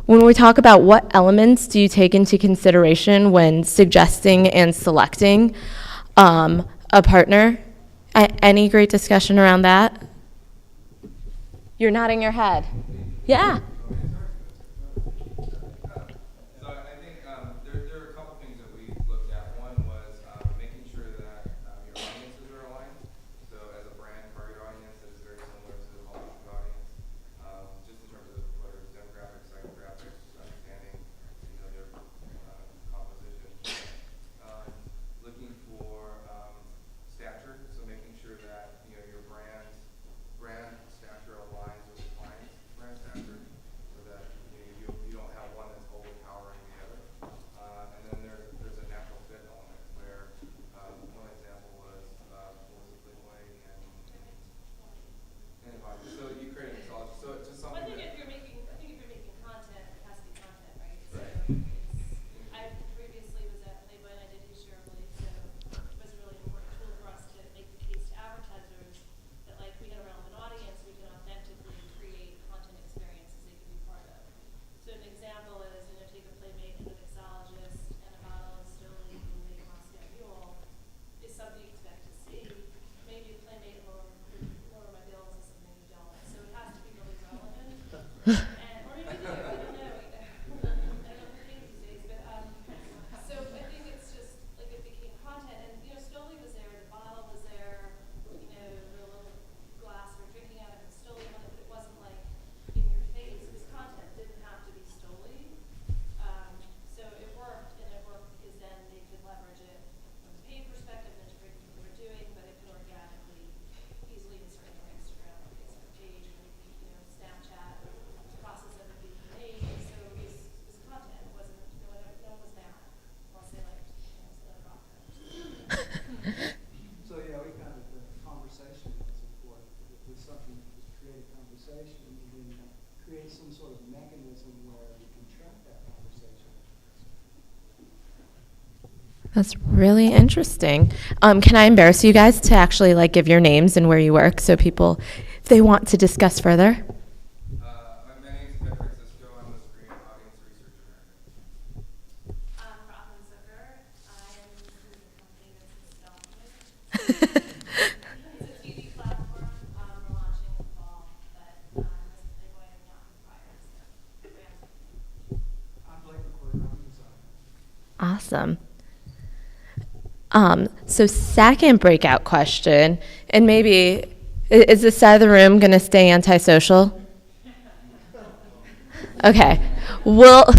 when we talk about what elements do you take into consideration when suggesting and selecting a partner, any great discussion around that? You're nodding your head. Yeah. So I think there are a couple things that we looked at. One was making sure that your audiences are aligned. So as a brand, target audience that is very similar to the publishing audience, just in terms of whether it's demographics, psychographics, understanding their composition. Looking for stature, so making sure that your brand stature aligns with the client's brand stature, so that you don't have one that's overpowering the other. And then there's a natural fit element where one example was Playboy and so you create an mythology. So it's just something. I think if you're making content, it has to be content, right? So I previously was at Playboy and I did use Shareably, so it was a really important tool for us to make the case to advertisers that we had a relevant audience, we can authentically create content experiences they can be part of. So an example is, take a Playmate and a mixologist and a bottle of Stoli and a Moscow Mule is something you expect to see. Maybe a Playmate lower my bills is something you don't. So it has to be really relevant. Or maybe you do, I don't know. I don't know what these days, but so I think it's just it became content, and Stoli was there, the bottle was there, the little glass we're drinking out of it, Stoli on it, but it wasn't in your face. It was content, it didn't have to be Stoli. So it worked, and it worked because then they could leverage it from a paid perspective and integrate what they were doing, but it could organically easily insert on their Instagram or Facebook page or maybe Snapchat process of it being made. So it was content. It wasn't no one was mad unless they liked the vodka. So we found that the conversation was important. It was something that was create a conversation and then create some sort of mechanism where you can track that conversation. That's really interesting. Can I embarrass you guys to actually give your names and where you work so people, if they want to discuss further? My name is Ted Francisco. I'm the Screen Audience Research Manager. Rothman Zucker. I'm Awesome. So second breakout question, and maybe, is this side of the room going to stay antisocial? Okay. Well,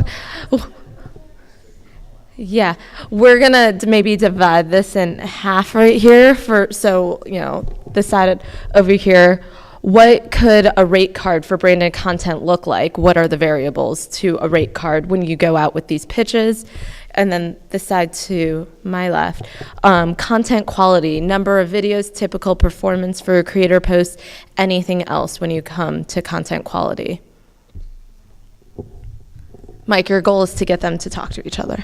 yeah, we're going to maybe divide this in half right here so, this side over here. What could a rate card for branded content look like? What are the variables to a rate card when you go out with these pitches? And then the side to my left, content quality, number of videos, typical performance for a creator post, anything else when you come to content quality. Mike, your goal is to get them to talk to each other.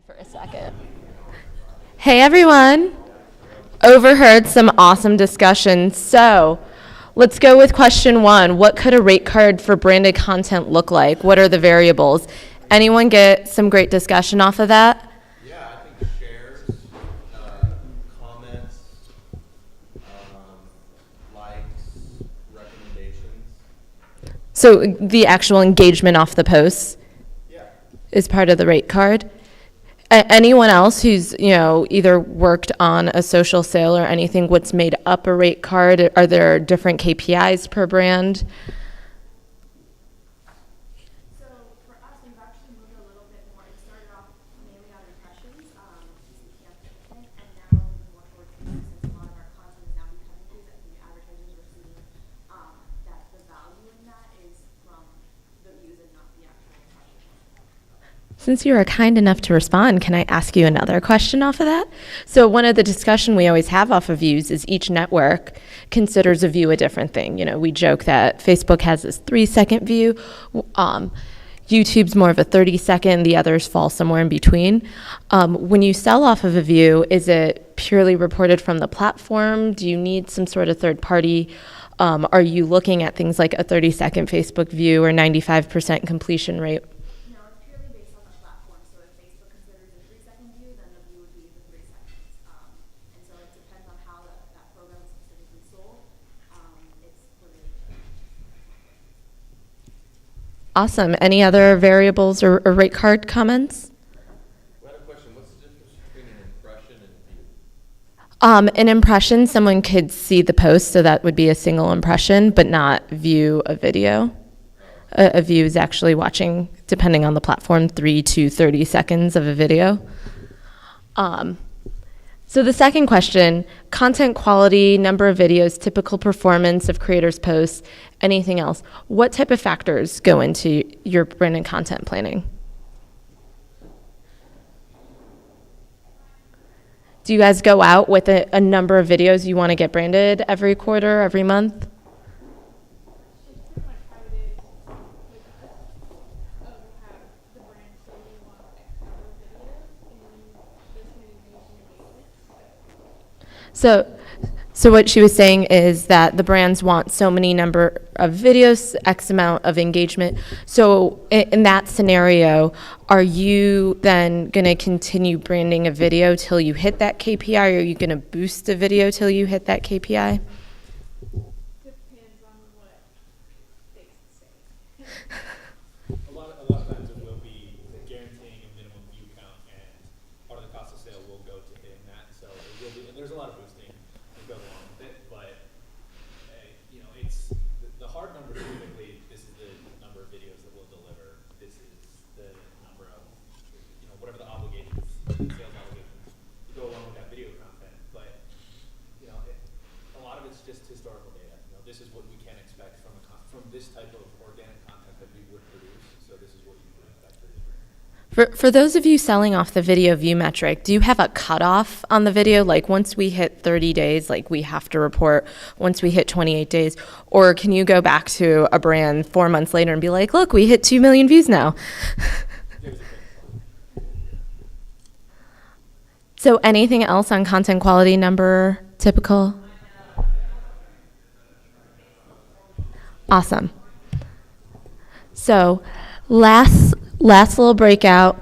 for a second. Hey everyone. Overheard some awesome discussion. So let's go with question 1. What could a rate card for branded content look like? What are the variables? Anyone get some great discussion off of that? Yeah, I think shares, comments, likes, recommendations. So the actual engagement off the posts Yeah. is part of the rate card. Anyone else who's, either worked on a social sale or anything, what's made up a rate card? Are there different KPIs per brand? So for us, we've actually moved a little bit more. It started off mainly on impressions, CPM management, and now we're moving more towards views since a lot of our content is now becoming views. I think advertisers are seeing that the value in that is from the views and not the actual impressions. Since you are kind enough to respond, can I ask you another question off of that? So one of the discussion we always have off of views is each network considers a view a different thing. We joke that Facebook has this 3-second view. YouTube's more of a 30-second. The others fall somewhere in between. When you sell off of a view, is it purely reported from the platform? Do you need some sort of third party? Are you looking at things like a 30-second Facebook view or 95% completion rate? No, it's purely based on the platform. So if Facebook considers a 3-second view, then the view would be the 3 seconds. And so it depends on how that program is specifically sold. It's really Awesome. Any other variables or rate card comments? We had a question, what's the difference between an impression and a view? An impression, someone could see the post, so that would be a single impression, but not view a video. A view is actually watching, depending on the platform, 3 to 30 seconds of a video. So the second question, content quality, number of videos, typical performance of creators' posts, anything else. What type of factors go into your branded content planning? Do you guys go out with a number of videos you want to get branded every quarter, every month? It's pretty much how it is with us. We have the brand say we want X number of videos and this many views and engagements. So what she was saying is that the brands want so many number of videos, X amount of engagement. So in that scenario, are you then going to continue branding a video till you hit that KPI, or are you going to boost a video till you hit that KPI? Depends on what they say. A lot of times it will be guaranteeing a minimum view count, and part of the cost of sale will go to hitting that. So it will be, and there's a lot of boosting that goes along with it, but it's the hard number. Typically, this is the number of videos that we'll deliver. This is the number of whatever the obligations, sales obligations, go along with that video content. But a lot of it's just historical data. This is what we can expect from this type of organic content that we would produce. So this is what you would expect for this brand. For those of you selling off the video view metric, do you have a cutoff on the video? Like once we hit 30 days, like we have to report once we hit 28 days? Or can you go back to a brand 4 months later and be like, look, we hit 2 million views now? So anything else on content quality, number, typical? Awesome. So last little breakout,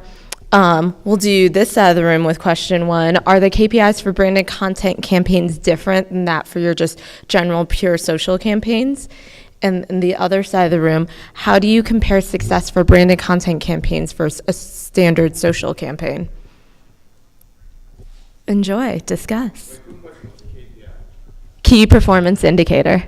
we'll do this side of the room with question 1. Are the KPIs for branded content campaigns different than that for your just general pure social campaigns? And the other side of the room, how do you compare success for branded content campaigns versus a standard social campaign? Enjoy, discuss. Key performance indicator.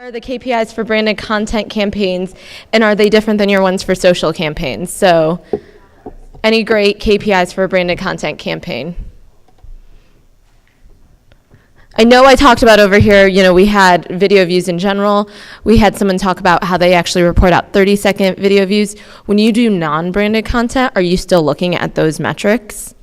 Are the KPIs for branded content campaigns, and are they different than your ones for social campaigns? So, any great KPIs for a branded content campaign? I know I talked about over here, we had video views in general. We had someone talk about how they actually report out 30-second video views. When you do non-branded content, are you still looking at those metrics?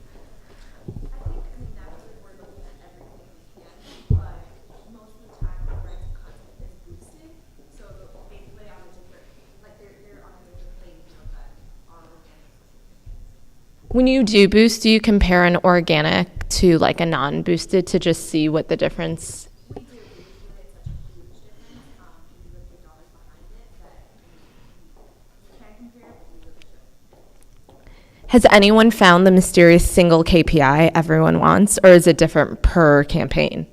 When you do boost, do you compare an organic to like a non-boosted to just see what the difference? We do, usually it's such a huge difference, we would put dollars behind it, that we can't compare, but we really should. Has anyone found the mysterious single KPI everyone wants, or is it different per campaign?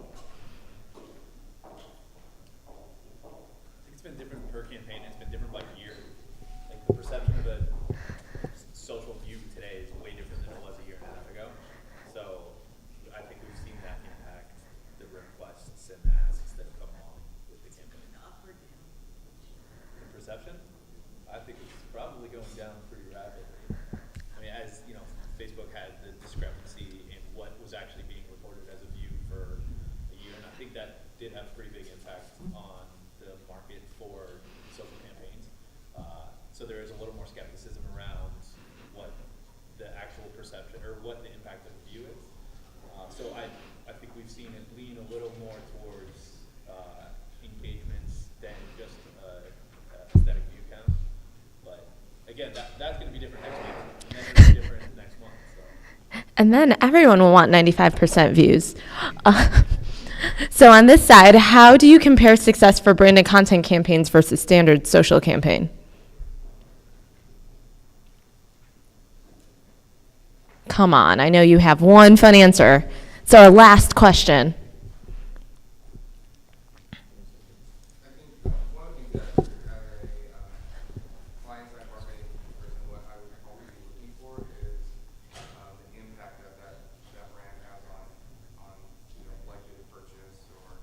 It's been different per campaign, it's been different by year. Like the perception of a social view today is way different than it was a year and a half ago. So I think we've seen that impact the requests and the asks that have come along with the campaign. The perception, I think it's probably going down pretty rapidly. I mean, as Facebook had the discrepancy in what was actually being reported as a view for a year, and I think that did have a pretty big impact on the market for social campaigns. So there is a little more skepticism around what the actual perception or what the impact of the view is. So I think we've seen it lean a little more towards engagements than just aesthetic view count. But again, that's going to be different next week, and then it'll be different next month. So. And then everyone will want 95% views. So on this side, how do you compare success for branded content campaigns versus standard social campaign? Come on, I know you have one fun answer. It's our last question. I think one of the things that as a client-side marketing person, what I would always be looking for is the impact that that brand has on likely to purchase, or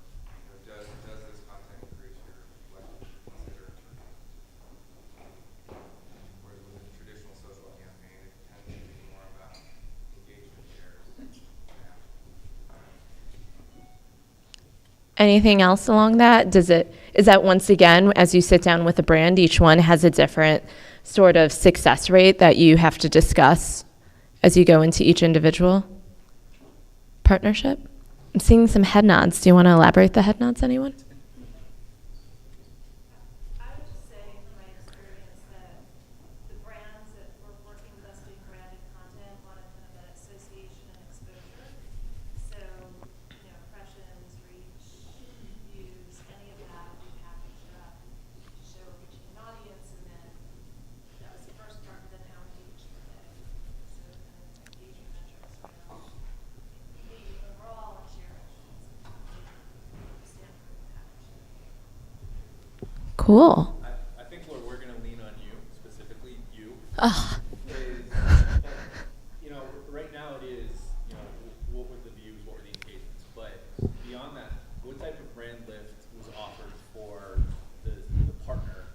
does this content increase your likely to consider turning? Whereas with a traditional social campaign, it tends to be more about engagement shares. Anything else along that? Is that once again, as you sit down with a brand, each one has a different sort of success rate that you have to discuss as you go into each individual partnership? I'm seeing some head nods. Do you want to elaborate the head nods, anyone? I would just say from my experience that the brands that were working with us doing branded content wanted kind of that association and exposure. So, impressions, reach, views, any of that we packaged up to show reaching an audience, and then that was the first part, but then how engaged were they? So kind of engagement metrics around engagement overall and share actions. Stand for the package. Cool. I think where we're going to lean on you, specifically you, Ugh. is, right now it is, what were the views, what were the engagements, but beyond that, what type of brand lift was offered for the partner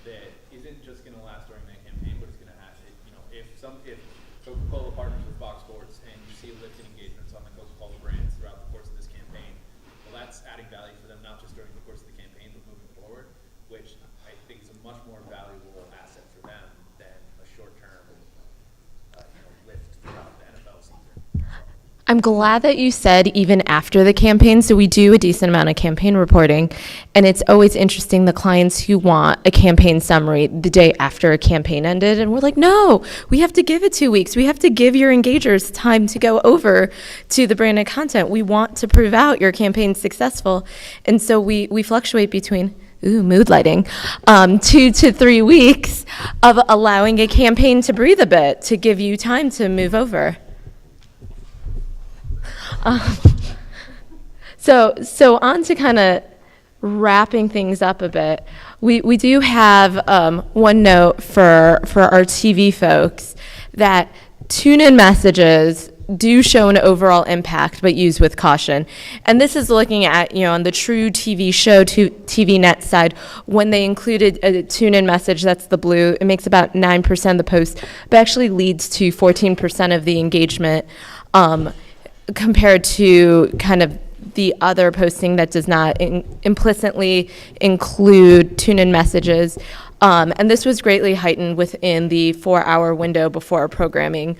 that isn't just going to last during that campaign, but it's going to have, if Coca-Cola partners with Fox Sports and you see a lift in engagements on the Coca-Cola brands throughout the course of this campaign, well, that's adding value for them, not just during the course of the campaign, but moving forward, which I think is a much more valuable asset for them than a short-term lift throughout the NFL season. I'm glad that you said even after the campaign. So we do a decent amount of campaign reporting, and it's always interesting the clients who want a campaign summary the day after a campaign ended, and we're like, no, we have to give it 2 weeks. We have to give your engagers time to go over to the branded content. We want to prove out your campaign's successful, and so we fluctuate between mood lighting, 2 to 3 weeks of allowing a campaign to breathe a bit to give you time to move over. So on to kind of wrapping things up a bit. We do have one note for our TV folks that tune-in messages do show an overall impact, but use with caution. And this is looking at, on the true TV show to TV net side, when they included a tune-in message, that's the blue, it makes about 9% of the post, but actually leads to 14% of the engagement, compared to kind of the other posting that does not implicitly include tune-in messages. And this was greatly heightened within the 4-hour window before programming,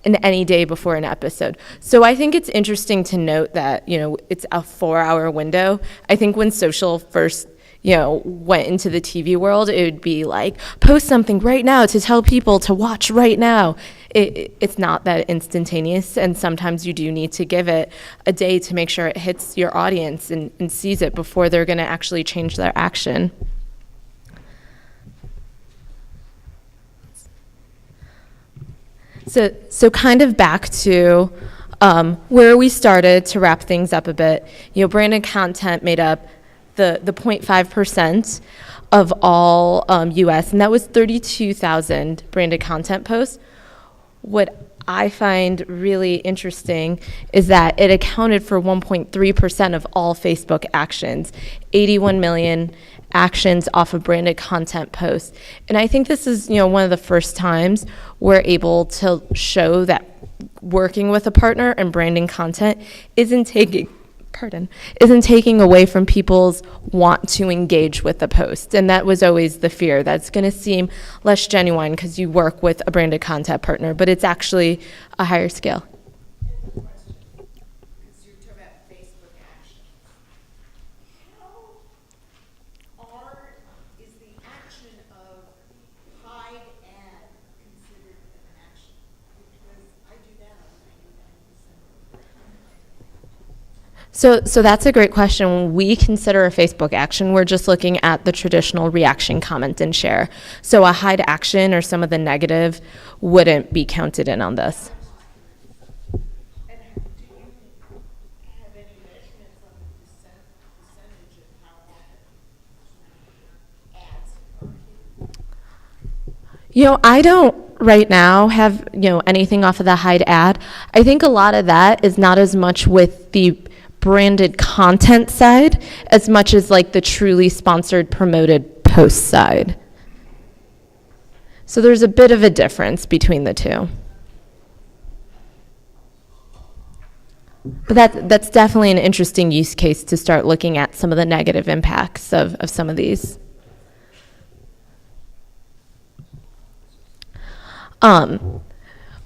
and any day before an episode. So I think it's interesting to note that, it's a 4-hour window. I think when social first, went into the TV world, it would be like, post something right now to tell people to watch right now. It's not that instantaneous, and sometimes you do need to give it a day to make sure it hits your audience and sees it before they're going to actually change their action. So kind of back to where we started to wrap things up a bit. Branded content made up the 0.5% of all US, and that was 32,000 branded content posts. What I find really interesting is that it accounted for 1.3% of all Facebook actions, 81 million actions off of branded content posts. And I think this is, one of the first times we're able to show that working with a partner and branding content isn't taking away from people's want to engage with the post. And that was always the fear. That's going to seem less genuine because you work with a branded content partner, but it's actually a higher scale. Because you're talking about Facebook actions. Is the action of hide ad considered an action? Because I do that on 99% of the So that's a great question. When we consider a Facebook action, we're just looking at the traditional reaction, comment, and share. So a hide action or some of the negative wouldn't be counted in on this. And do you have any measurements on the percentage of how often ads are hidden? I don't right now have, anything off of the hide ad. I think a lot of that is not as much with the branded content side as much as like the truly sponsored promoted post side. So there's a bit of a difference between the two. But that's definitely an interesting use case to start looking at some of the negative impacts of some of these.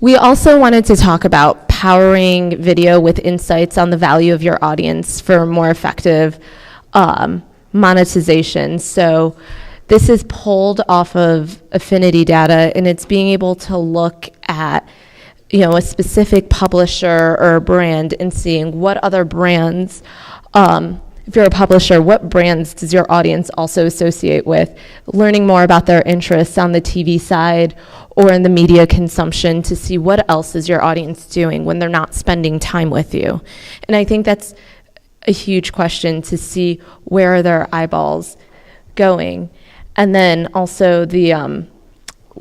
We also wanted to talk about powering video with insights on the value of your audience for more effective monetization. So this is pulled off of affinity data, and it's being able to look at a specific publisher or a brand and seeing what other brands, if you're a publisher, what brands does your audience also associate with? Learning more about their interests on the TV side or in the media consumption to see what else is your audience doing when they're not spending time with you. And I think that's a huge question, to see where are their eyeballs going. And then also the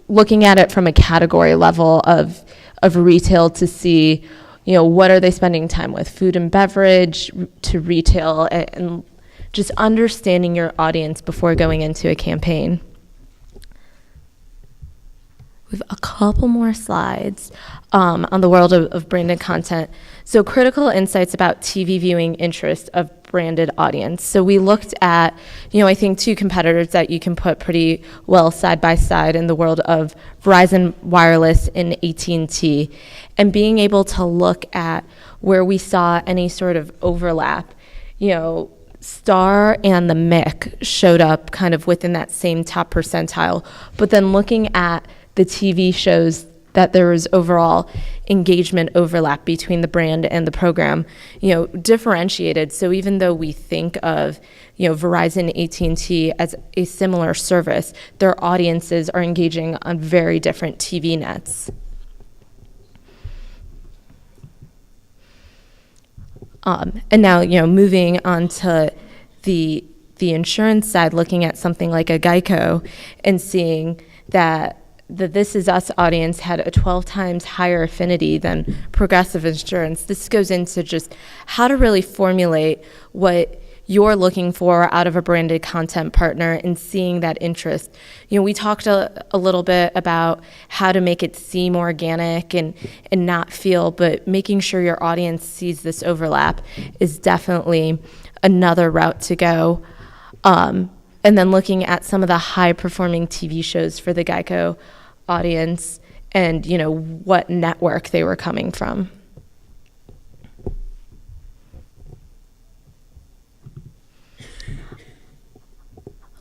looking at it from a category level of retail to see, what are they spending time with? Food and beverage to retail, and just understanding your audience before going into a campaign. We have a couple more slides on the world of branded content. So critical insights about TV viewing interest of branded audience. So we looked at, I think 2 competitors that you can put pretty well side by side in the world of Verizon Wireless and AT&T, and being able to look at where we saw any sort of overlap. Star and the MIC showed up kind of within that same top percentile, but then looking at the TV shows that there was overall engagement overlap between the brand and the program, differentiated. So even though we think of, Verizon, AT&T as a similar service, their audiences are engaging on very different TV nets. And now, moving on to the insurance side, looking at something like a Geico and seeing that the This Is Us audience had a 12 times higher affinity than Progressive Insurance. This goes into just how to really formulate what you're looking for out of a branded content partner and seeing that interest. You know, we talked a little bit about how to make it seem organic and not feel, but making sure your audience sees this overlap is definitely another route to go. And then looking at some of the high-performing TV shows for the Geico audience and, you know, what network they were coming from.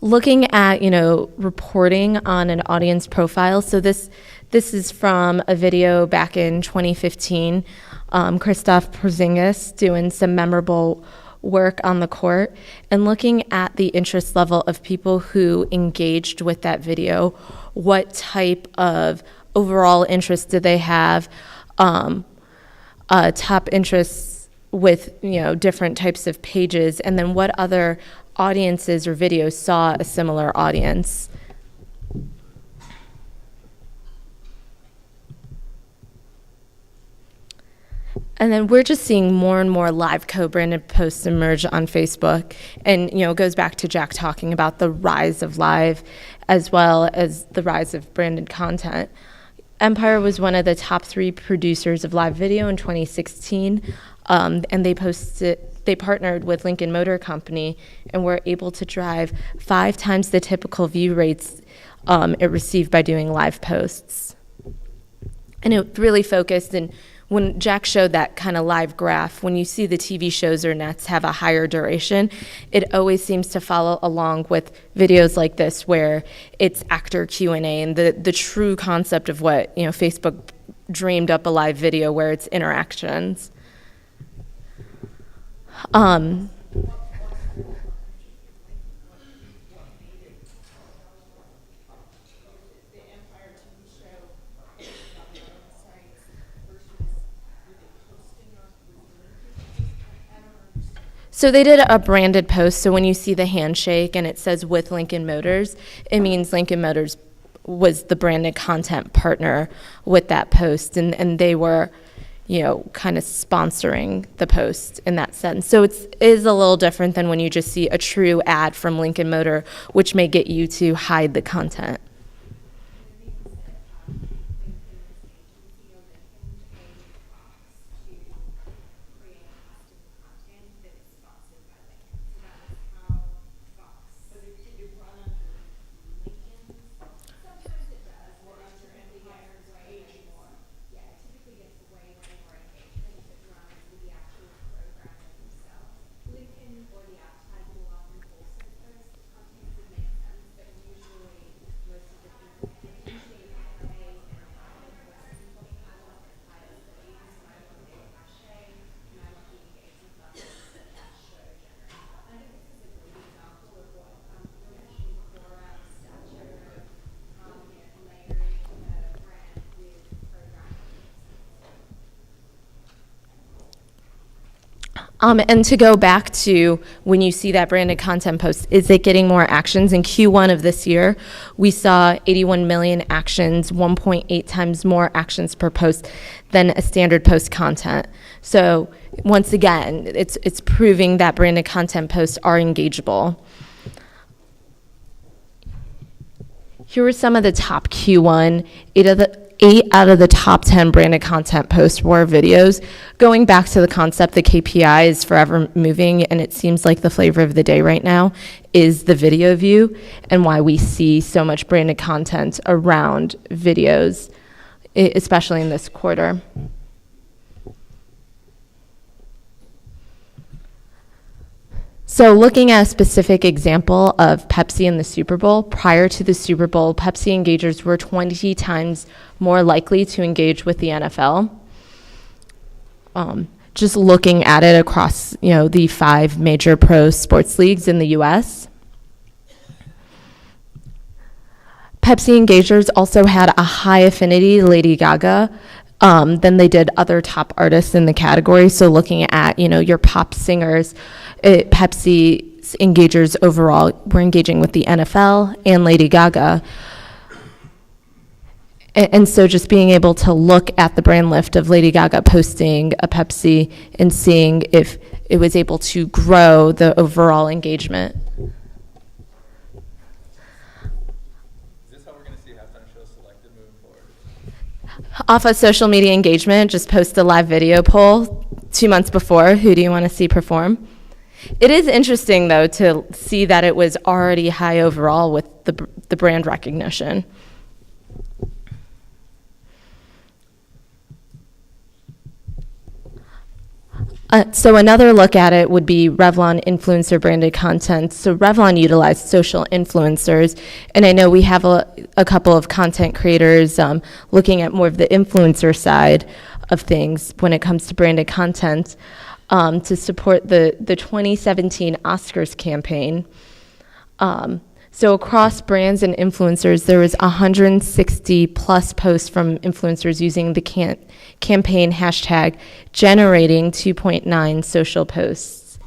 Looking at, you know, reporting on an audience profile. So this is from a video back in 2015. Christoph Porzingis doing some memorable work on the court and looking at the interest level of people who engaged with that video. What type of overall interest did they have? Top interests with, you know, different types of pages, and then what other audiences or videos saw a similar audience. And then we're just seeing more and more live co-branded posts emerge on Facebook. And, you know, it goes back to Jack talking about the rise of live as well as the rise of branded content. Empire was one of the top 3 producers of live video in 2016. And they partnered with Lincoln Motor Company and were able to drive 5 times the typical view rates it received by doing live posts. And it really focused, and when Jack showed that kind of live graph, when you see the TV shows or nets have a higher duration, it always seems to follow along with videos like this where it's actor Q&A and the true concept of what, you know, Facebook dreamed up a live video where it's interactions. So they did a branded post. So when you see the handshake and it says with Lincoln Motors, it means Lincoln Motors was the branded content partner with that post, and they were, you know, kind of sponsoring the post in that sense. So it is a little different than when you just see a true ad from Lincoln Motor, which may get you to hide the content. And to go back to when you see that branded content post, is it getting more actions? In Q1 of this year, we saw 81 million actions, 1.8 times more actions per post than a standard post content. So once again, it's proving that branded content posts are engageable. Here were some of the top Q1, 8 out of the top 10 branded content posts were videos. Going back to the concept, the KPI is forever moving, and it seems like the flavor of the day right now is the video view, and why we see so much branded content around videos, especially in this quarter. So looking at a specific example of Pepsi in the Super Bowl, prior to the Super Bowl, Pepsi engagers were 20 times more likely to engage with the NFL. Just looking at it across, the 5 major pro sports leagues in the U.S. Pepsi engagers also had a high affinity to Lady Gaga than they did other top artists in the category. So looking at, your pop singers, Pepsi's engagers overall were engaging with the NFL and Lady Gaga. And so just being able to look at the brand lift of Lady Gaga posting a Pepsi and seeing if it was able to grow the overall engagement. Is this how we're going to see halftime shows selected moving forward? Off of social media engagement, just post a live video poll 2 months before. Who do you want to see perform? It is interesting, though, to see that it was already high overall with the brand recognition. So another look at it would be Revlon influencer branded content. So Revlon utilized social influencers, and I know we have a couple of content creators looking at more of the influencer side of things when it comes to branded content to support the 2017 Oscars campaign. So across brands and influencers, there was 160 plus posts from influencers using the campaign hashtag, generating 2.9 social posts.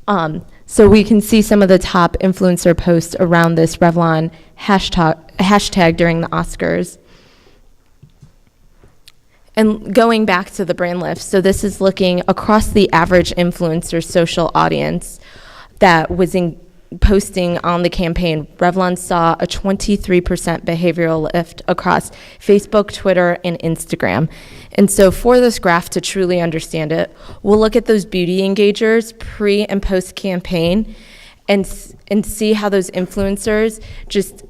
So we can see some of the top influencer posts around this Revlon hashtag during the Oscars. And going back to the brand lift, so this is looking across the average influencer social audience that was posting on the campaign. Revlon saw a 23% behavioral lift across Facebook, Twitter, and Instagram. And so for this graph to truly understand it, we'll look at those beauty engagers pre and post campaign and see how those influencers just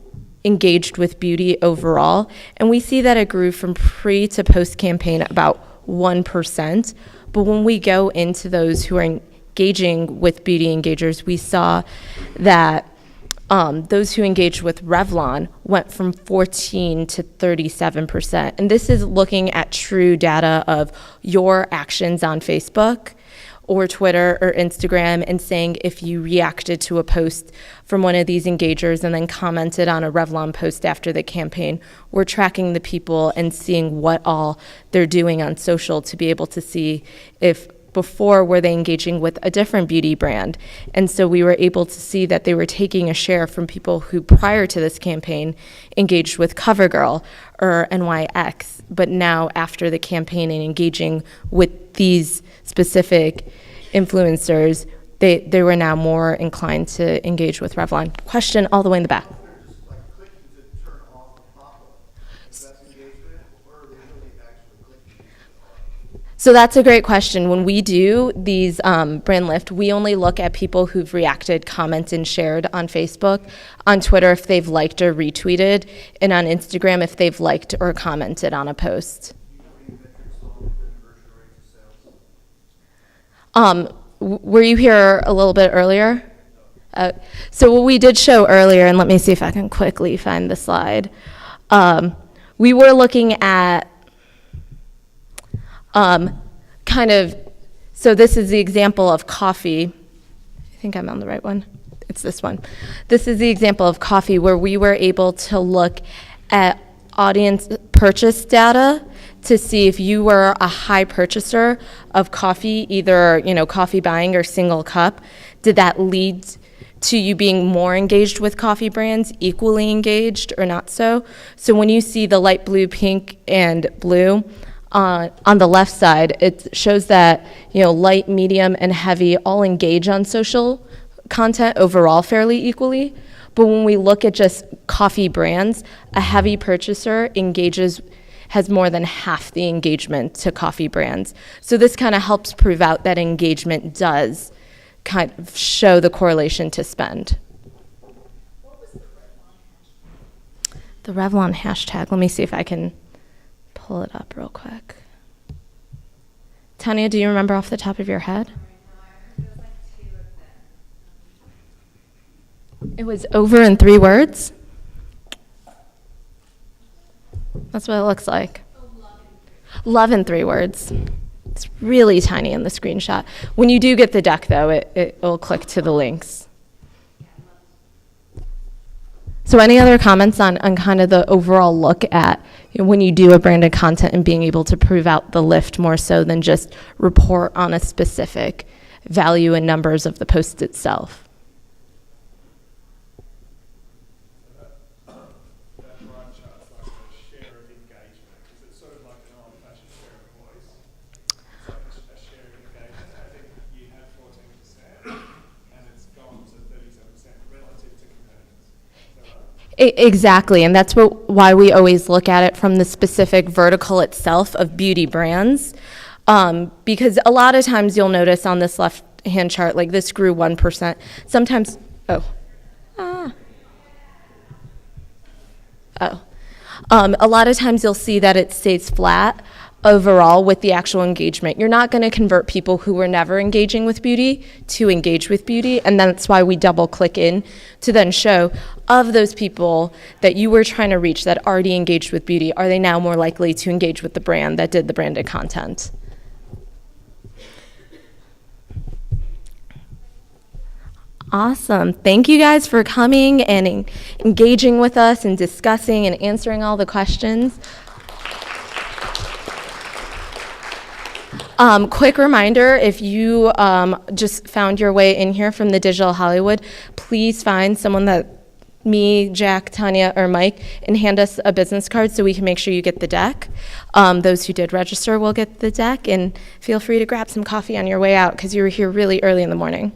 engaged with beauty overall, and we see that it grew from pre to post campaign about 1%. But when we go into those who are engaging with beauty engagers, we saw that those who engaged with Revlon went from 14 to 37%. And this is looking at true data of your actions on Facebook or Twitter or Instagram, and saying if you reacted to a post from one of these engagers and then commented on a Revlon post after the campaign. We're tracking the people and seeing what all they're doing on social to be able to see if before were they engaging with a different beauty brand. And so we were able to see that they were taking a share from people who prior to this campaign engaged with CoverGirl or NYX, but now after the campaign and engaging with these specific influencers, they were now more inclined to engage with Revlon. Question all the way in the back. So that's a great question. When we do these brand lift, we only look at people who've reacted, commented, and shared on Facebook, on Twitter if they've liked or retweeted, and on Instagram if they've liked or commented on a post. Were you here a little bit earlier? So what we did show earlier, and let me see if I can quickly find the slide. We were looking at so this is the example of coffee. I think I'm on the right one. It's this one. This is the example of coffee where we were able to look at audience purchase data to see if you were a high purchaser of coffee, either, coffee buying or single cup, did that lead to you being more engaged with coffee brands, equally engaged or not so? So when you see the light blue, pink, and blue, on the left side, it shows that light, medium, and heavy all engage on social content overall fairly equally. But when we look at just coffee brands, a heavy purchaser has more than half the engagement to coffee brands. So this kind of helps prove out that engagement does kind of show the correlation to spend. What was the Revlon hashtag? The Revlon hashtag, let me see if I can pull it up real quick. Tanya, do you remember off the top of your head? It was over in 3 words. That's what it looks like. Love in 3 words. It's really tiny in the screenshot. When you do get the deck, though, it will click to the links. So any other comments on kind of the overall look at when you do a branded content and being able to prove out the lift more so than just report on a specific value and numbers of the post itself? Exactly, and that's why we always look at it from the specific vertical itself of beauty brands. Because a lot of times you'll notice on this left-hand chart, like this grew 1%. Sometimes, a lot of times you'll see that it stays flat overall with the actual engagement. You're not going to convert people who were never engaging with beauty to engage with beauty, and that's why we double click in to then show of those people that you were trying to reach that already engaged with beauty, are they now more likely to engage with the brand that did the branded content? Awesome. Thank you guys for coming and engaging with us and discussing and answering all the questions. Quick reminder, if you just found your way in here from the Digital Hollywood, please find someone that me, Jack, Tanya, or Mike, and hand us a business card so we can make sure you get the deck. Those who did register will get the deck, and feel free to grab some coffee on your way out because you were here really early in the morning.